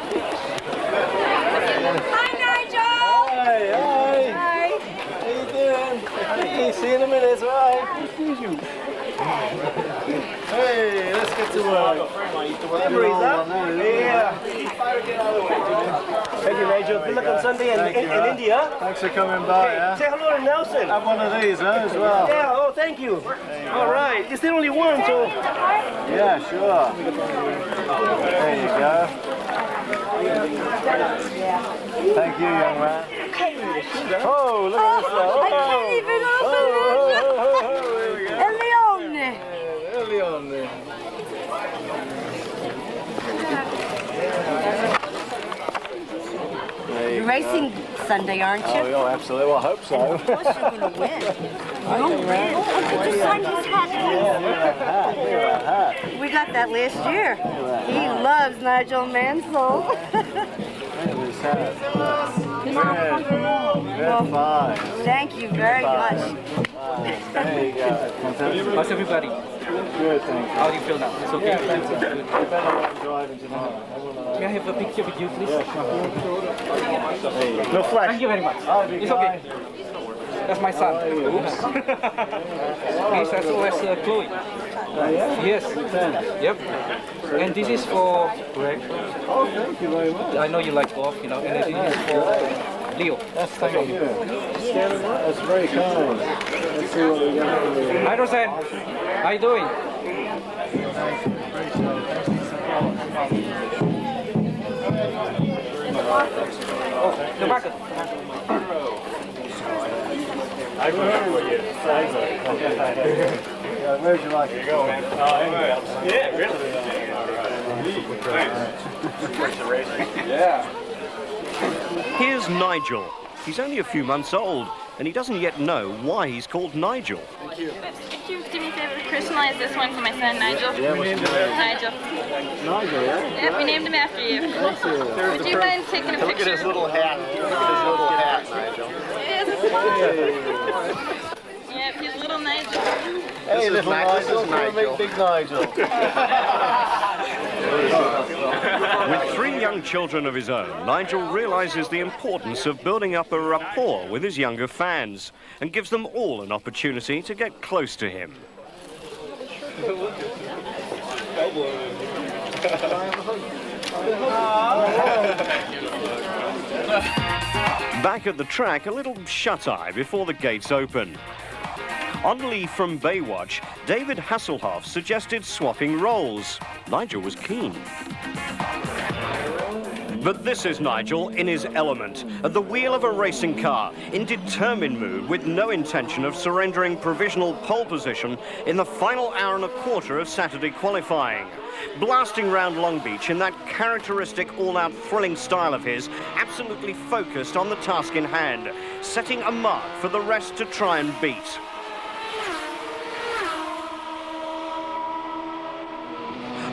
Hi, Nigel! Hi, hi. Hi. How you doing? Hey, see you in a minute, alright? Excuse you. Hey, let's get to work. Memories, huh? Yeah. Thank you, Nigel. Good luck on Sunday in India. Thanks for coming by, Say hello to Nelson. Have one of these, as well. Yeah, oh, thank you. All right. Is there only one, so... Yeah, sure. There you go. Thank you, young man. Oh, look at this stuff. I can't even open it. Leone. You're racing Sunday, aren't you? Oh, absolutely. Well, I hope so. Of course you're going to win. You'll win. Oh, did you sign his hat? We got that last year. He loves Nigel Mansell. That's fine. Thank you very much. There you go. How's everybody? Good, thank you. How do you feel now? It's okay? Yeah, thanks. Good. Driving tonight. Can I have a picture with you, please? Yeah, sure. No flash. Thank you very much. It's okay. That's my son. Oops. He's as old as Chloe. Yes. Yep. And this is for Greg. Oh, thank you very much. I know you like golf, you know, and this is for Leo. Thank you. That's very kind. Let's see what we got. Hi, Roseanne. How you doing? Oh, the market. I remember what you said. Where'd you like to go, man? Yeah, really. Yeah. Here's Nigel. He's only a few months old, and he doesn't yet know why he's called Nigel. Thank you. Could you do me a favor to personalize this one for my son, Nigel? Yeah, what's your name? Nigel. Nigel, yeah? Yep, we named him after you. Thank you. Would you mind taking a picture? Look at his little hat. Look at his little hat, Nigel. Yep, he's little Nigel. Hey, little Nigel. Big Nigel. With 3 young children of his own, Nigel realizes the importance of building up a rapport with his younger fans and gives them all an opportunity to get close to him. Back at the track, a little shut-eye before the gates open. On leave from Baywatch, David Hasselhoff suggested swapping roles. Nigel was keen. But this is Nigel in his element, at the wheel of a racing car, in determined mood, with no intention of surrendering provisional pole position in the final hour and a quarter of Saturday qualifying. Blasting round Long Beach in that characteristic all-out thrilling style of his, absolutely focused on the task in hand, setting a mark for the rest to try and beat.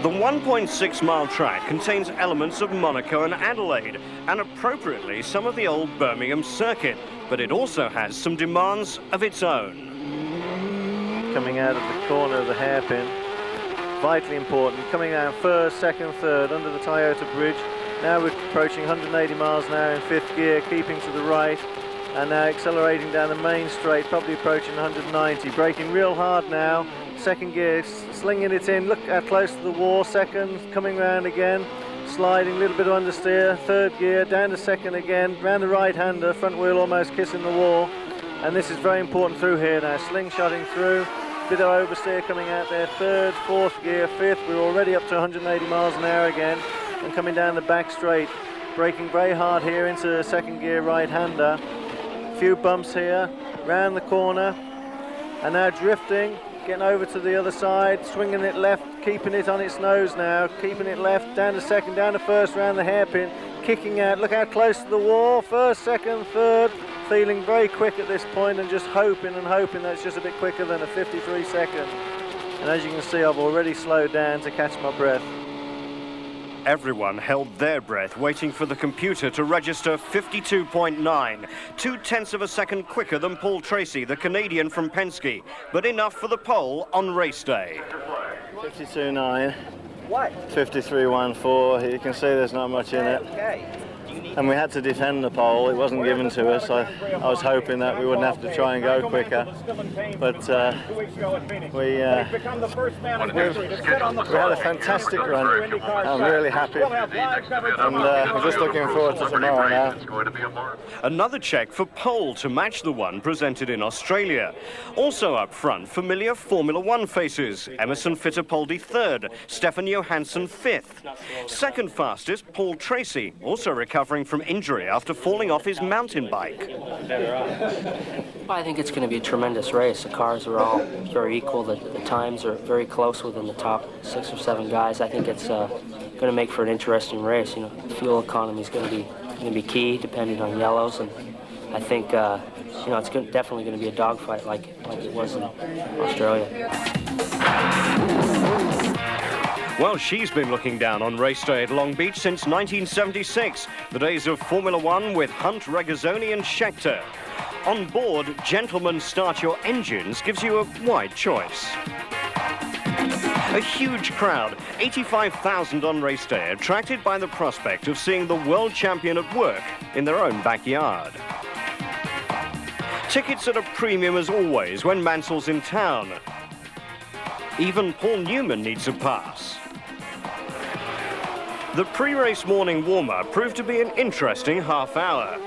The 1.6-mile track contains elements of Monaco and Adelaide, and appropriately some of the old Birmingham circuit, but it also has some demands of its own. Coming out of the corner of the hairpin, vitally important, coming out first, second, third, under the Toyota bridge. Now we're approaching 180 miles an hour in 5th gear, keeping to the right, and now accelerating down the main straight, probably approaching 190, braking real hard now. Second gear, slinging it in, look how close to the wall. Second, coming round again, sliding, a little bit of understeer. Third gear, down to second again, round the right-hander, front wheel almost kissing the wall. And this is very important through here now, slingshotting through, bit of oversteer coming out there. Third, fourth gear, fifth, we're already up to 180 miles an hour again. And coming down the back straight, braking very hard here into second gear right-hander. A few bumps here, round the corner, and now drifting. Getting over to the other side, swinging it left, keeping it on its nose now, keeping it left, down to second, down to first, round the hairpin, kicking out, look how close to the wall, first, second, third, feeling very quick at this point and just hoping and hoping that it's just a bit quicker than a 53 second. And as you can see, I've already slowed down to catch my breath. Everyone held their breath, waiting for the computer to register 52.9, 0.2 of a second quicker than Paul Tracy, the Canadian from Penske, but enough for the pole on race day. 52.9, 53.14, you can see there's not much in it. And we had to defend the pole, it wasn't given to us. I was hoping that we wouldn't have to try and go quicker, but we had a fantastic run. I'm really happy, and I'm just looking forward to tomorrow now. Another check for pole to match the one presented in Australia. Also up front, familiar Formula One faces. Emerson Fittipaldi third, Stefan Johansson fifth. Second fastest, Paul Tracy, also recovering from injury after falling off his mountain bike. Well, I think it's going to be a tremendous race. The cars are all very equal. The times are very close within the top 6 or 7 guys. I think it's going to make for an interesting race. You know, fuel economy is going to be key, depending on yellows, and I think you know, it's definitely going to be a dogfight like it was in Australia. Well, she's been looking down on race day at Long Beach since 1976, the days of Formula One with Hunt, Regazzoni and Scheckter. On board, Gentlemen Start Your Engines gives you a wide choice. A huge crowd, 85,000 on race day, attracted by the prospect of seeing the world champion at work in their own backyard. Tickets at a premium as always when Mansell's in town. Even Paul Newman needs a pass. The pre-race morning warm-up proved to be an interesting half hour.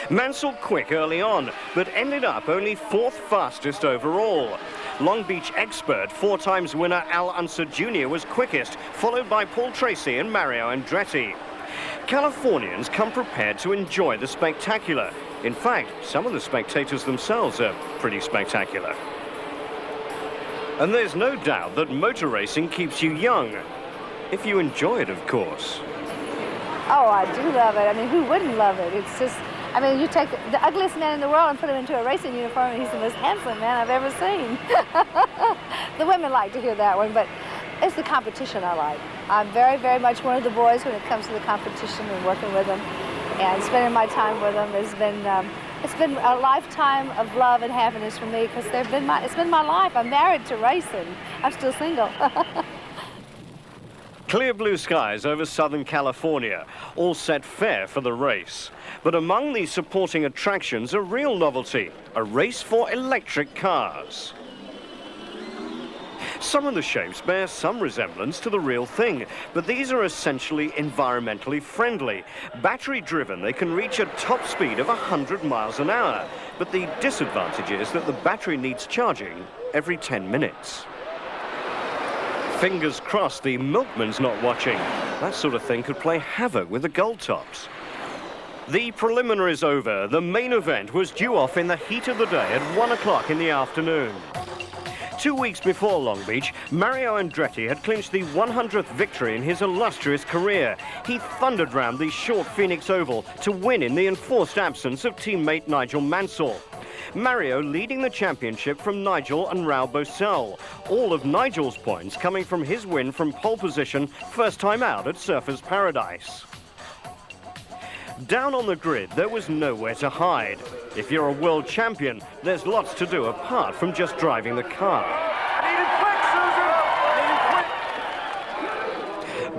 Mansell quick early on, but ended up only 4th fastest overall. Long Beach expert, 4-times winner Al Unser Jr. was quickest, followed by Paul Tracy and Mario Andretti. Californians come prepared to enjoy the spectacular. In fact, some of the spectators themselves are pretty spectacular. And there's no doubt that motor racing keeps you young. If you enjoy it, of course. Oh, I do love it. I mean, who wouldn't love it? It's just, I mean, you take the ugliest man in the world and put him into a racing uniform, and he's the most handsome man I've ever seen. The women like to hear that one, but it's the competition I like. I'm very, very much one of the boys when it comes to the competition and working with them and spending my time with them. It's been a lifetime of love and happiness for me because it's been my life. I'm married to racing. I'm still single. Clear blue skies over Southern California, all set fair for the race. But among these supporting attractions, a real novelty, a race for electric cars. Some of the shapes bear some resemblance to the real thing, but these are essentially environmentally friendly. Battery-driven, they can reach a top speed of 100 miles an hour. But the disadvantage is that the battery needs charging every 10 minutes. Fingers crossed the milkman's not watching. That sort of thing could play havoc with the gold tops. The preliminaries over. The main event was due off in the heat of the day at 1 o'clock in the afternoon. 2 weeks before Long Beach, Mario Andretti had clinched the 100th victory in his illustrious career. He thundered round the short Phoenix Oval to win in the enforced absence of teammate Nigel Mansell. Mario leading the championship from Nigel and Raul Boesel. All of Nigel's points coming from his win from pole position first time out at Surfers Paradise. Down on the grid, there was nowhere to hide. If you're a world champion, there's lots to do apart from just driving the car.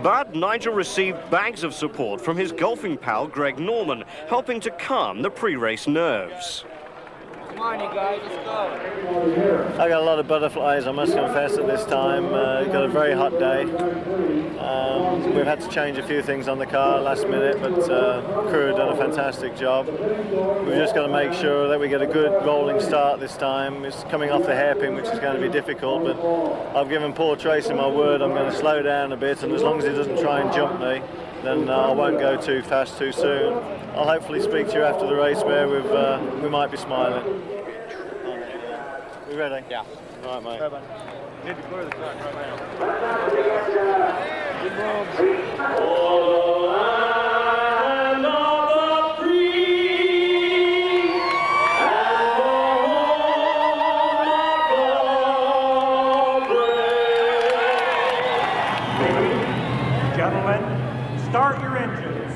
But Nigel received bags of support from his golfing pal Greg Norman, helping to calm the pre-race nerves. Come on, you guys, let's go. I got a lot of butterflies, I must confess, at this time. Got a very hot day. We've had to change a few things on the car last minute, but crew have done a fantastic job. We've just got to make sure that we get a good rolling start this time. It's coming off the hairpin, which is going to be difficult, but I've given Paul Tracy my word I'm going to slow down a bit, and as long as he doesn't try and jump me, then I won't go too fast too soon. I'll hopefully speak to you after the race where we might be smiling. We ready? Yeah. All right, mate. You need to clear the track right now. Gentlemen, start your engines.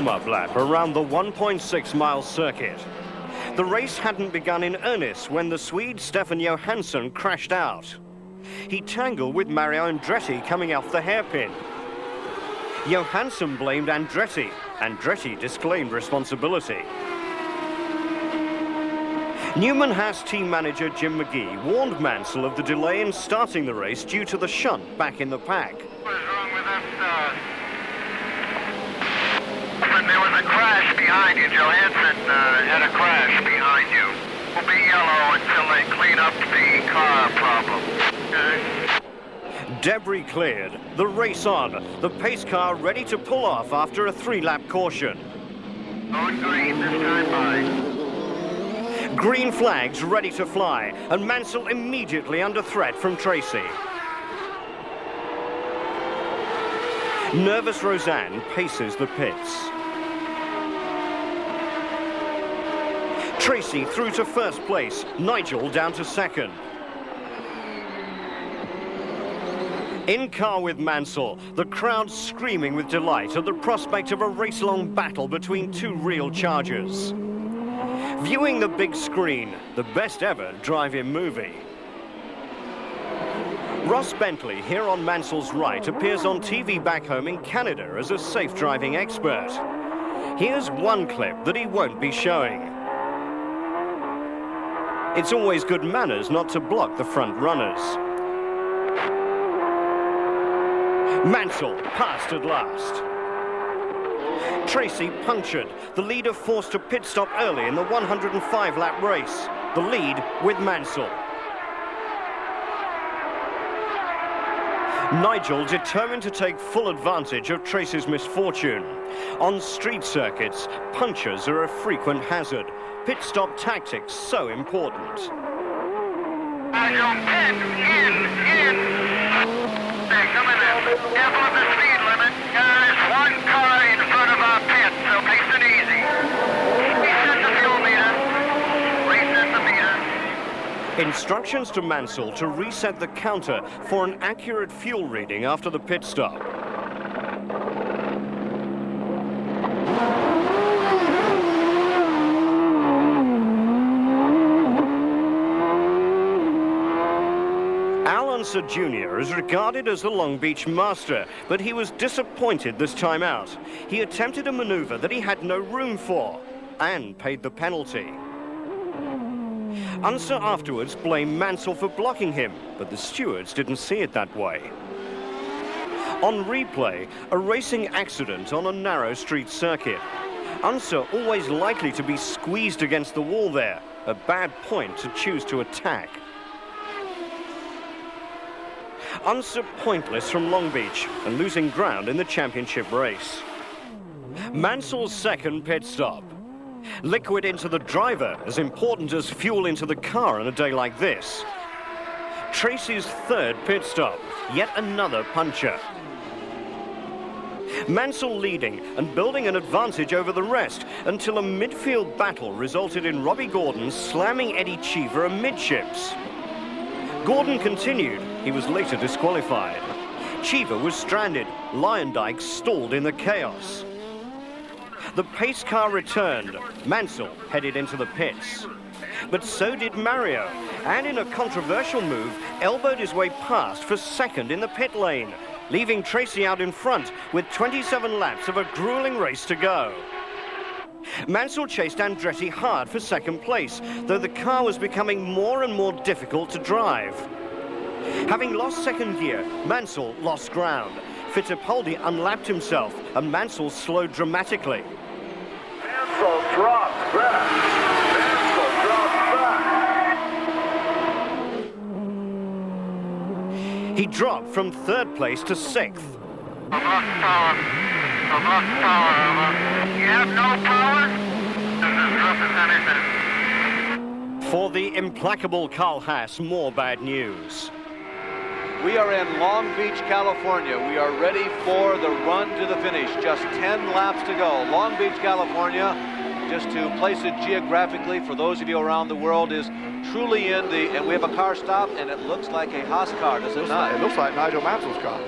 warm-up lap around the 1.6-mile circuit. The race hadn't begun in earnest when the Swede Stefan Johansson crashed out. He tangled with Mario Andretti coming off the hairpin. Johansson blamed Andretti. Andretti disclaimed responsibility. Newman Haas team manager Jim McGee warned Mansell of the delay in starting the race due to the shunt back in the pack. What is wrong with us? When there was a crash behind you, Johansson had a crash behind you. We'll be yellow until they clean up the car problem. Debris cleared, the race on, the pace car ready to pull off after a 3-lap caution. Going green this time by. Green flags ready to fly, and Mansell immediately under threat from Tracy. Nervous Roseanne paces the pits. Tracy through to first place, Nigel down to second. In car with Mansell, the crowd screaming with delight at the prospect of a race-long battle between two real chargers. Viewing the big screen, the best ever drive-in movie. Ross Bentley, here on Mansell's right, appears on TV back home in Canada as a safe driving expert. Here's one clip that he won't be showing. It's always good manners not to block the front runners. Mansell passed at last. Tracy punctured, the leader forced a pit stop early in the 105-lap race. The lead with Mansell. Nigel determined to take full advantage of Tracy's misfortune. On street circuits, punctures are a frequent hazard. Pit stop tactics so important. Nigel, in. Hey, coming in. Careful of the speed limit. There's one car in front of our pit, so pace it easy. Reset the fuel meter. Reset the meter. Instructions to Mansell to reset the counter for an accurate fuel reading after the pit stop. Jr. is regarded as the Long Beach master, but he was disappointed this time out. He attempted a maneuver that he had no room for and paid the penalty. Unser afterwards blamed Mansell for blocking him, but the stewards didn't see it that way. On replay, a racing accident on a narrow street circuit. Unser always likely to be squeezed against the wall there, a bad point to choose to attack. Unser pointless from Long Beach and losing ground in the championship race. Mansell's second pit stop. Liquid into the driver, as important as fuel into the car on a day like this. Tracy's third pit stop, yet another puncher. Mansell leading and building an advantage over the rest until a midfield battle resulted in Robbie Gordon slamming Eddie Cheever amidships. Gordon continued. He was later disqualified. Cheever was stranded. Lyondike stalled in the chaos. The pace car returned. Mansell headed into the pits. But so did Mario, and in a controversial move, elbowed his way past for second in the pit lane, leaving Tracy out in front with 27 laps of a grueling race to go. Mansell chased Andretti hard for second place, though the car was becoming more and more difficult to drive. Having lost second gear, Mansell lost ground. Fittipaldi unlapped himself, and Mansell slowed dramatically. Mansell drops back. Mansell drops back. He dropped from third place to sixth. I've lost power. I've lost power. You have no power? This is rough as anything. For the implacable Carl Haas, more bad news. We are in Long Beach, California. We are ready for the run to the finish. Just 10 laps to go. Long Beach, California, just to place it geographically for those of you around the world, is truly in the, and we have a car stop, and it looks like a Haas car, does it not? It looks like Nigel Mansell's car.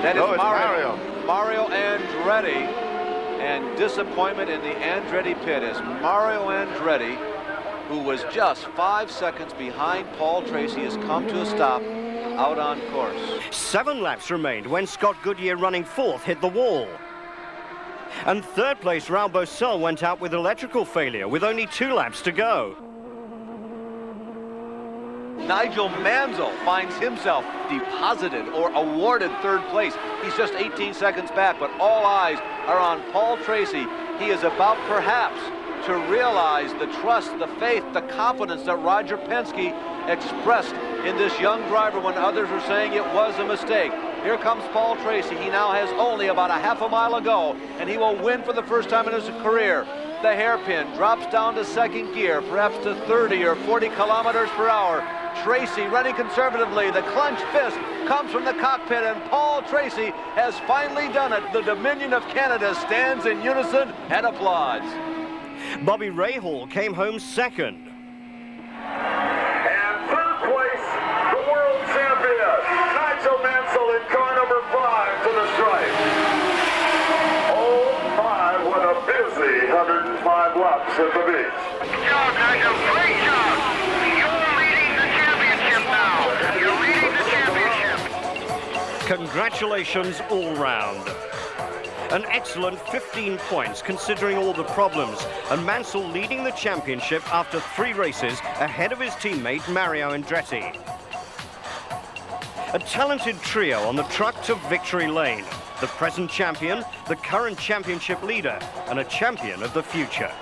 That is Mario. Mario Andretti, and disappointment in the Andretti pit as Mario Andretti, who was just 5 seconds behind Paul Tracy, has come to a stop out on course. 7 laps remained when Scott Goodyear, running fourth, hit the wall. And third place Raul Boesel went out with electrical failure with only 2 laps to go. Nigel Mansell finds himself deposited or awarded third place. He's just 18 seconds back, but all eyes are on Paul Tracy. He is about perhaps to realize the trust, the faith, the confidence that Roger Penske expressed in this young driver when others were saying it was a mistake. Here comes Paul Tracy. He now has only about a half a mile to go, and he will win for the first time in his career. The hairpin drops down to second gear, perhaps to 30 or 40 kilometers per hour. Tracy running conservatively. The clenched fist comes from the cockpit, and Paul Tracy has finally done it. The Dominion of Canada stands in unison and applauds. Bobby Rahal came home second. And third place, the world champion, Nigel Mansell in car number 5 to the stripe. Oh my, what a busy 105 laps at the beach. Good job, Nigel. Great job. You're leading the championship now. You're leading the championship. Congratulations all round. An excellent 15 points considering all the problems, and Mansell leading the championship after 3 races ahead of his teammate Mario Andretti. A talented trio on the truck to victory lane. The present champion, the current championship leader, and a champion of the future.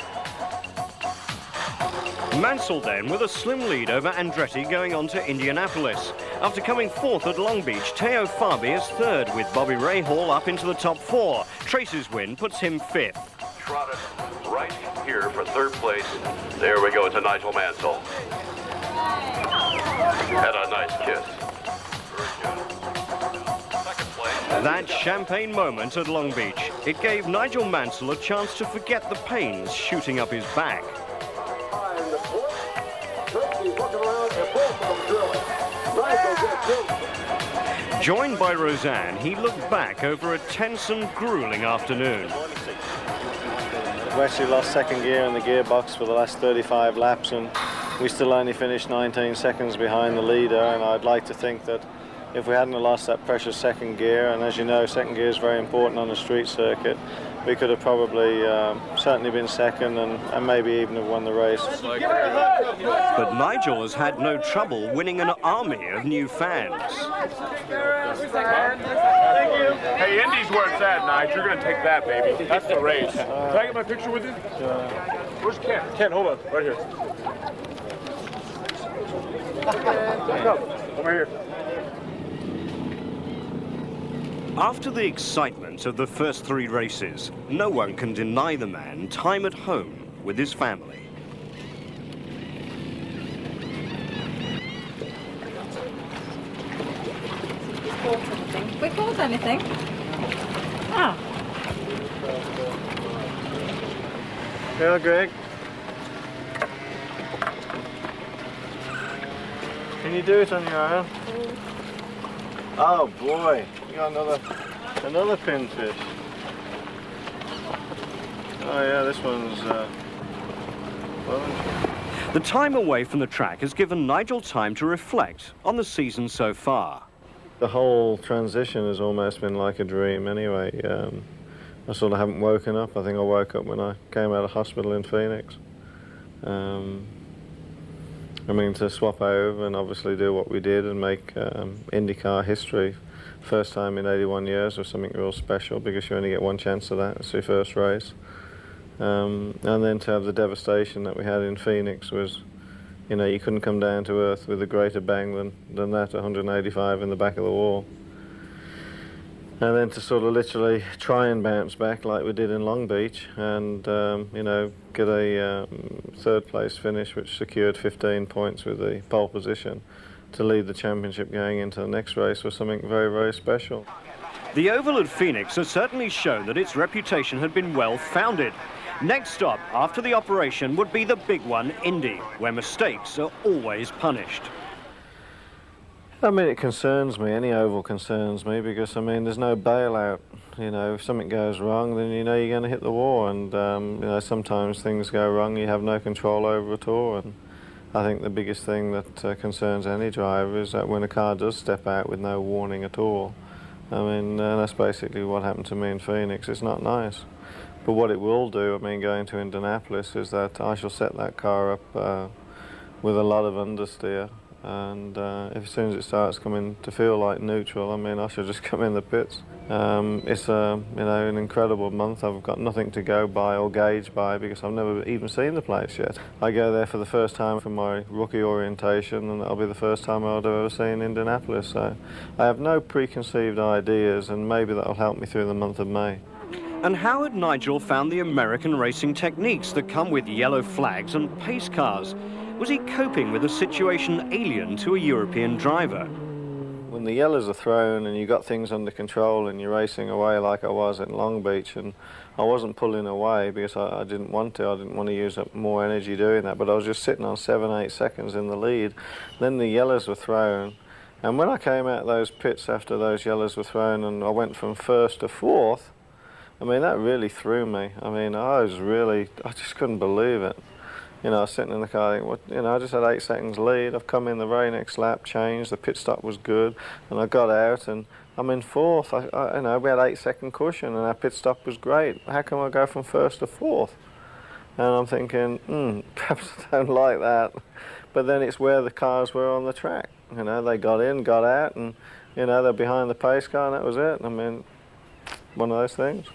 Mansell then with a slim lead over Andretti going on to Indianapolis. After coming 4th at Long Beach, Teo Fabi is 3rd with Bobby Rahal up into the top 4. Trace's win puts him 5th. Trotted right here for 3rd place. There we go to Nigel Mansell. Had a nice kiss. That champagne moment at Long Beach, it gave Nigel Mansell a chance to forget the pains shooting up his back. Joined by Roseanne, he looked back over a tense and grueling afternoon. We actually lost second gear in the gearbox for the last 35 laps, and we still only finished 19 seconds behind the leader, and I'd like to think that if we hadn't lost that precious second gear, and as you know, second gear is very important on the street circuit, we could have probably certainly been second and maybe even have won the race. But Nigel has had no trouble winning an army of new fans. Hey, Indy's where it's at, Nigel. You're going to take that, baby. That's the race. Can I get my picture with you? Where's Ken? Ken, hold on. Right here. Come over here. After the excitement of the first 3 races, no one can deny the man time at home with his family. We caught anything? Ah. Yeah, Greg. Can you do it on your own? Oh boy, you got another pinfish. Oh yeah, this one's The time away from the track has given Nigel time to reflect on the season so far. The whole transition has almost been like a dream anyway. I sort of haven't woken up. I think I woke up when I came out of hospital in Phoenix. I mean, to swap over and obviously do what we did and make Indycar history, first time in 81 years, was something real special because you only get one chance of that. It's your first race. And then to have the devastation that we had in Phoenix was, you know, you couldn't come down to earth with a greater bang than that 185 in the back of the wall. And then to sort of literally try and bounce back like we did in Long Beach and, you know, get a 3rd place finish which secured 15 points with the pole position to lead the championship going into the next race was something very, very special. The Oval at Phoenix has certainly shown that its reputation had been well founded. Next stop after the operation would be the big one, Indy, where mistakes are always punished. I mean, it concerns me, any oval concerns me, because, I mean, there's no bailout. You know, if something goes wrong, then you know you're going to hit the wall, and, you know, sometimes things go wrong, you have no control over at all, and I think the biggest thing that concerns any driver is that when a car does step out with no warning at all, I mean, that's basically what happened to me in Phoenix. It's not nice. But what it will do, I mean, going to Indianapolis, is that I shall set that car up with a lot of understeer. And as soon as it starts coming to feel like neutral, I mean, I shall just come in the pits. It's you know, an incredible month. I've got nothing to go by or gauge by because I've never even seen the place yet. I go there for the first time for my rookie orientation, and that'll be the first time I'll have ever seen Indianapolis. So I have no preconceived ideas, and maybe that'll help me through the month of May. And how had Nigel found the American racing techniques that come with yellow flags and pace cars? Was he coping with a situation alien to a European driver? when the yellows are thrown and you got things under control and you're racing away like I was at Long Beach, and I wasn't pulling away because I didn't want to. I didn't want to use up more energy doing that, but I was just sitting on 7-8 seconds in the lead. Then the yellows were thrown, and when I came out of those pits after those yellows were thrown and I went from first to fourth, I mean, that really threw me. I mean, I just couldn't believe it. You know, I was sitting in the car thinking, well, you know, I just had 8 seconds lead. I've come in the very next lap, changed, the pit stop was good, and I got out and I'm in fourth. You know, we had 8-second cushion and our pit stop was great. How come I go from first to fourth? And I'm thinking, perhaps I don't like that. But then it's where the cars were on the track. You know, they got in, got out, and, you know, they're behind the pace car and that was it. I mean, one of those things.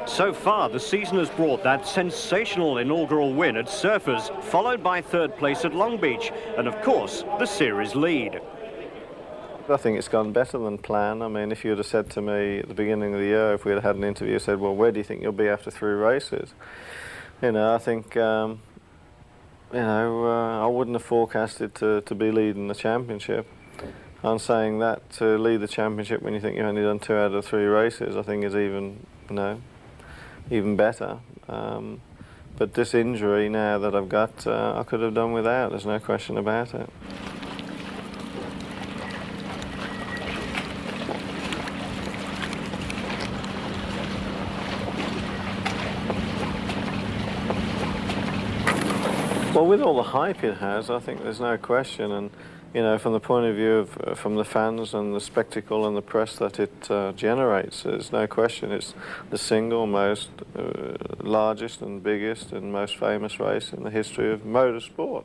So far, the season has brought that sensational inaugural win at Surfers, followed by third place at Long Beach, and of course, the series lead. I think it's gone better than planned. I mean, if you had said to me at the beginning of the year, if we had had an interview, said, well, where do you think you'll be after 3 races? You know, I think, I wouldn't have forecasted to be leading the championship. I'm saying that to lead the championship when you think you've only done 2 out of 3 races, I think is even, even better. But this injury now that I've got, I could have done without, there's no question about it. Well, with all the hype it has, I think there's no question, and you know, from the point of view of from the fans and the spectacle and the press that it generates, there's no question it's the single most largest and biggest and most famous race in the history of motorsport.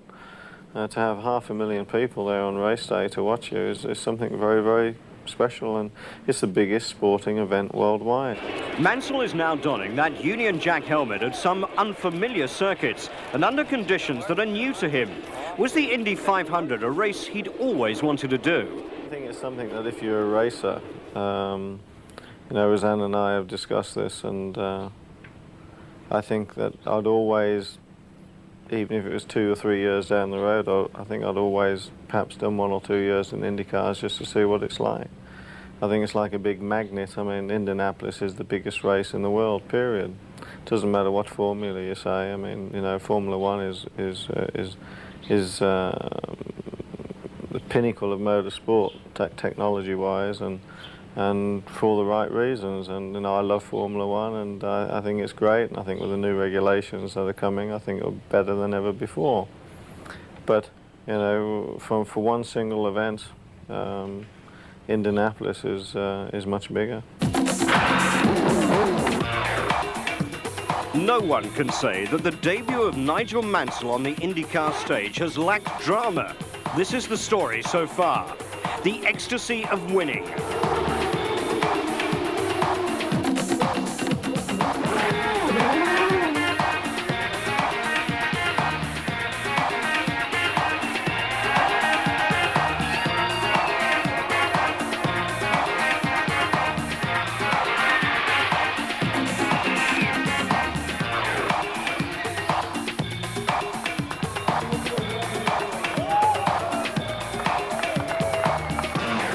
To have 500,000 people there on race day to watch you is something very, very special, and it's the biggest sporting event worldwide. Mansell is now donning that Union Jack helmet at some unfamiliar circuits and under conditions that are new to him. Was the Indy 500 a race he'd always wanted to do? I think it's something that if you're a racer, you know, Roseanne and I have discussed this, and I think that I'd always, even if it was 2 or 3 years down the road, I think I'd always perhaps done 1 or 2 years in Indycars just to see what it's like. I think it's like a big magnet. I mean, Indianapolis is the biggest race in the world, period. It doesn't matter what formula you say. I mean, you know, Formula One is the pinnacle of motorsport, technology-wise, and for all the right reasons. And you know, I love Formula One, and I think it's great. And I think with the new regulations that are coming, I think it'll be better than ever before. But you know, for one single event, Indianapolis is much bigger. No one can say that the debut of Nigel Mansell on the IndyCar stage has lacked drama. This is the story so far. The ecstasy of winning.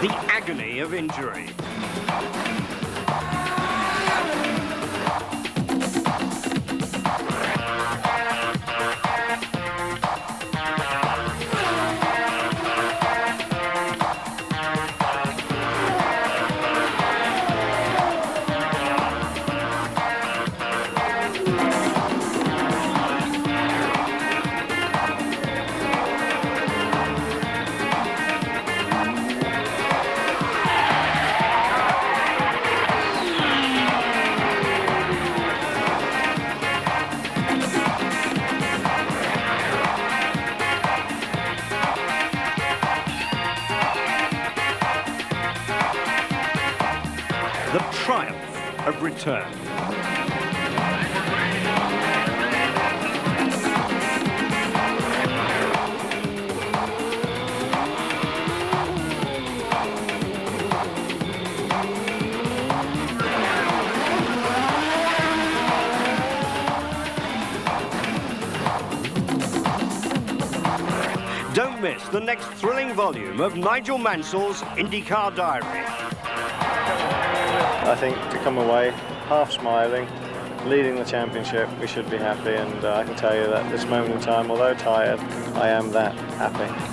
The agony of injury. The triumph of return. Don't miss the next thrilling volume of Nigel Mansell's IndyCar diary. I think to come away half smiling, leading the championship, we should be happy, and I can tell you that at this moment in time, although tired, I am that happy.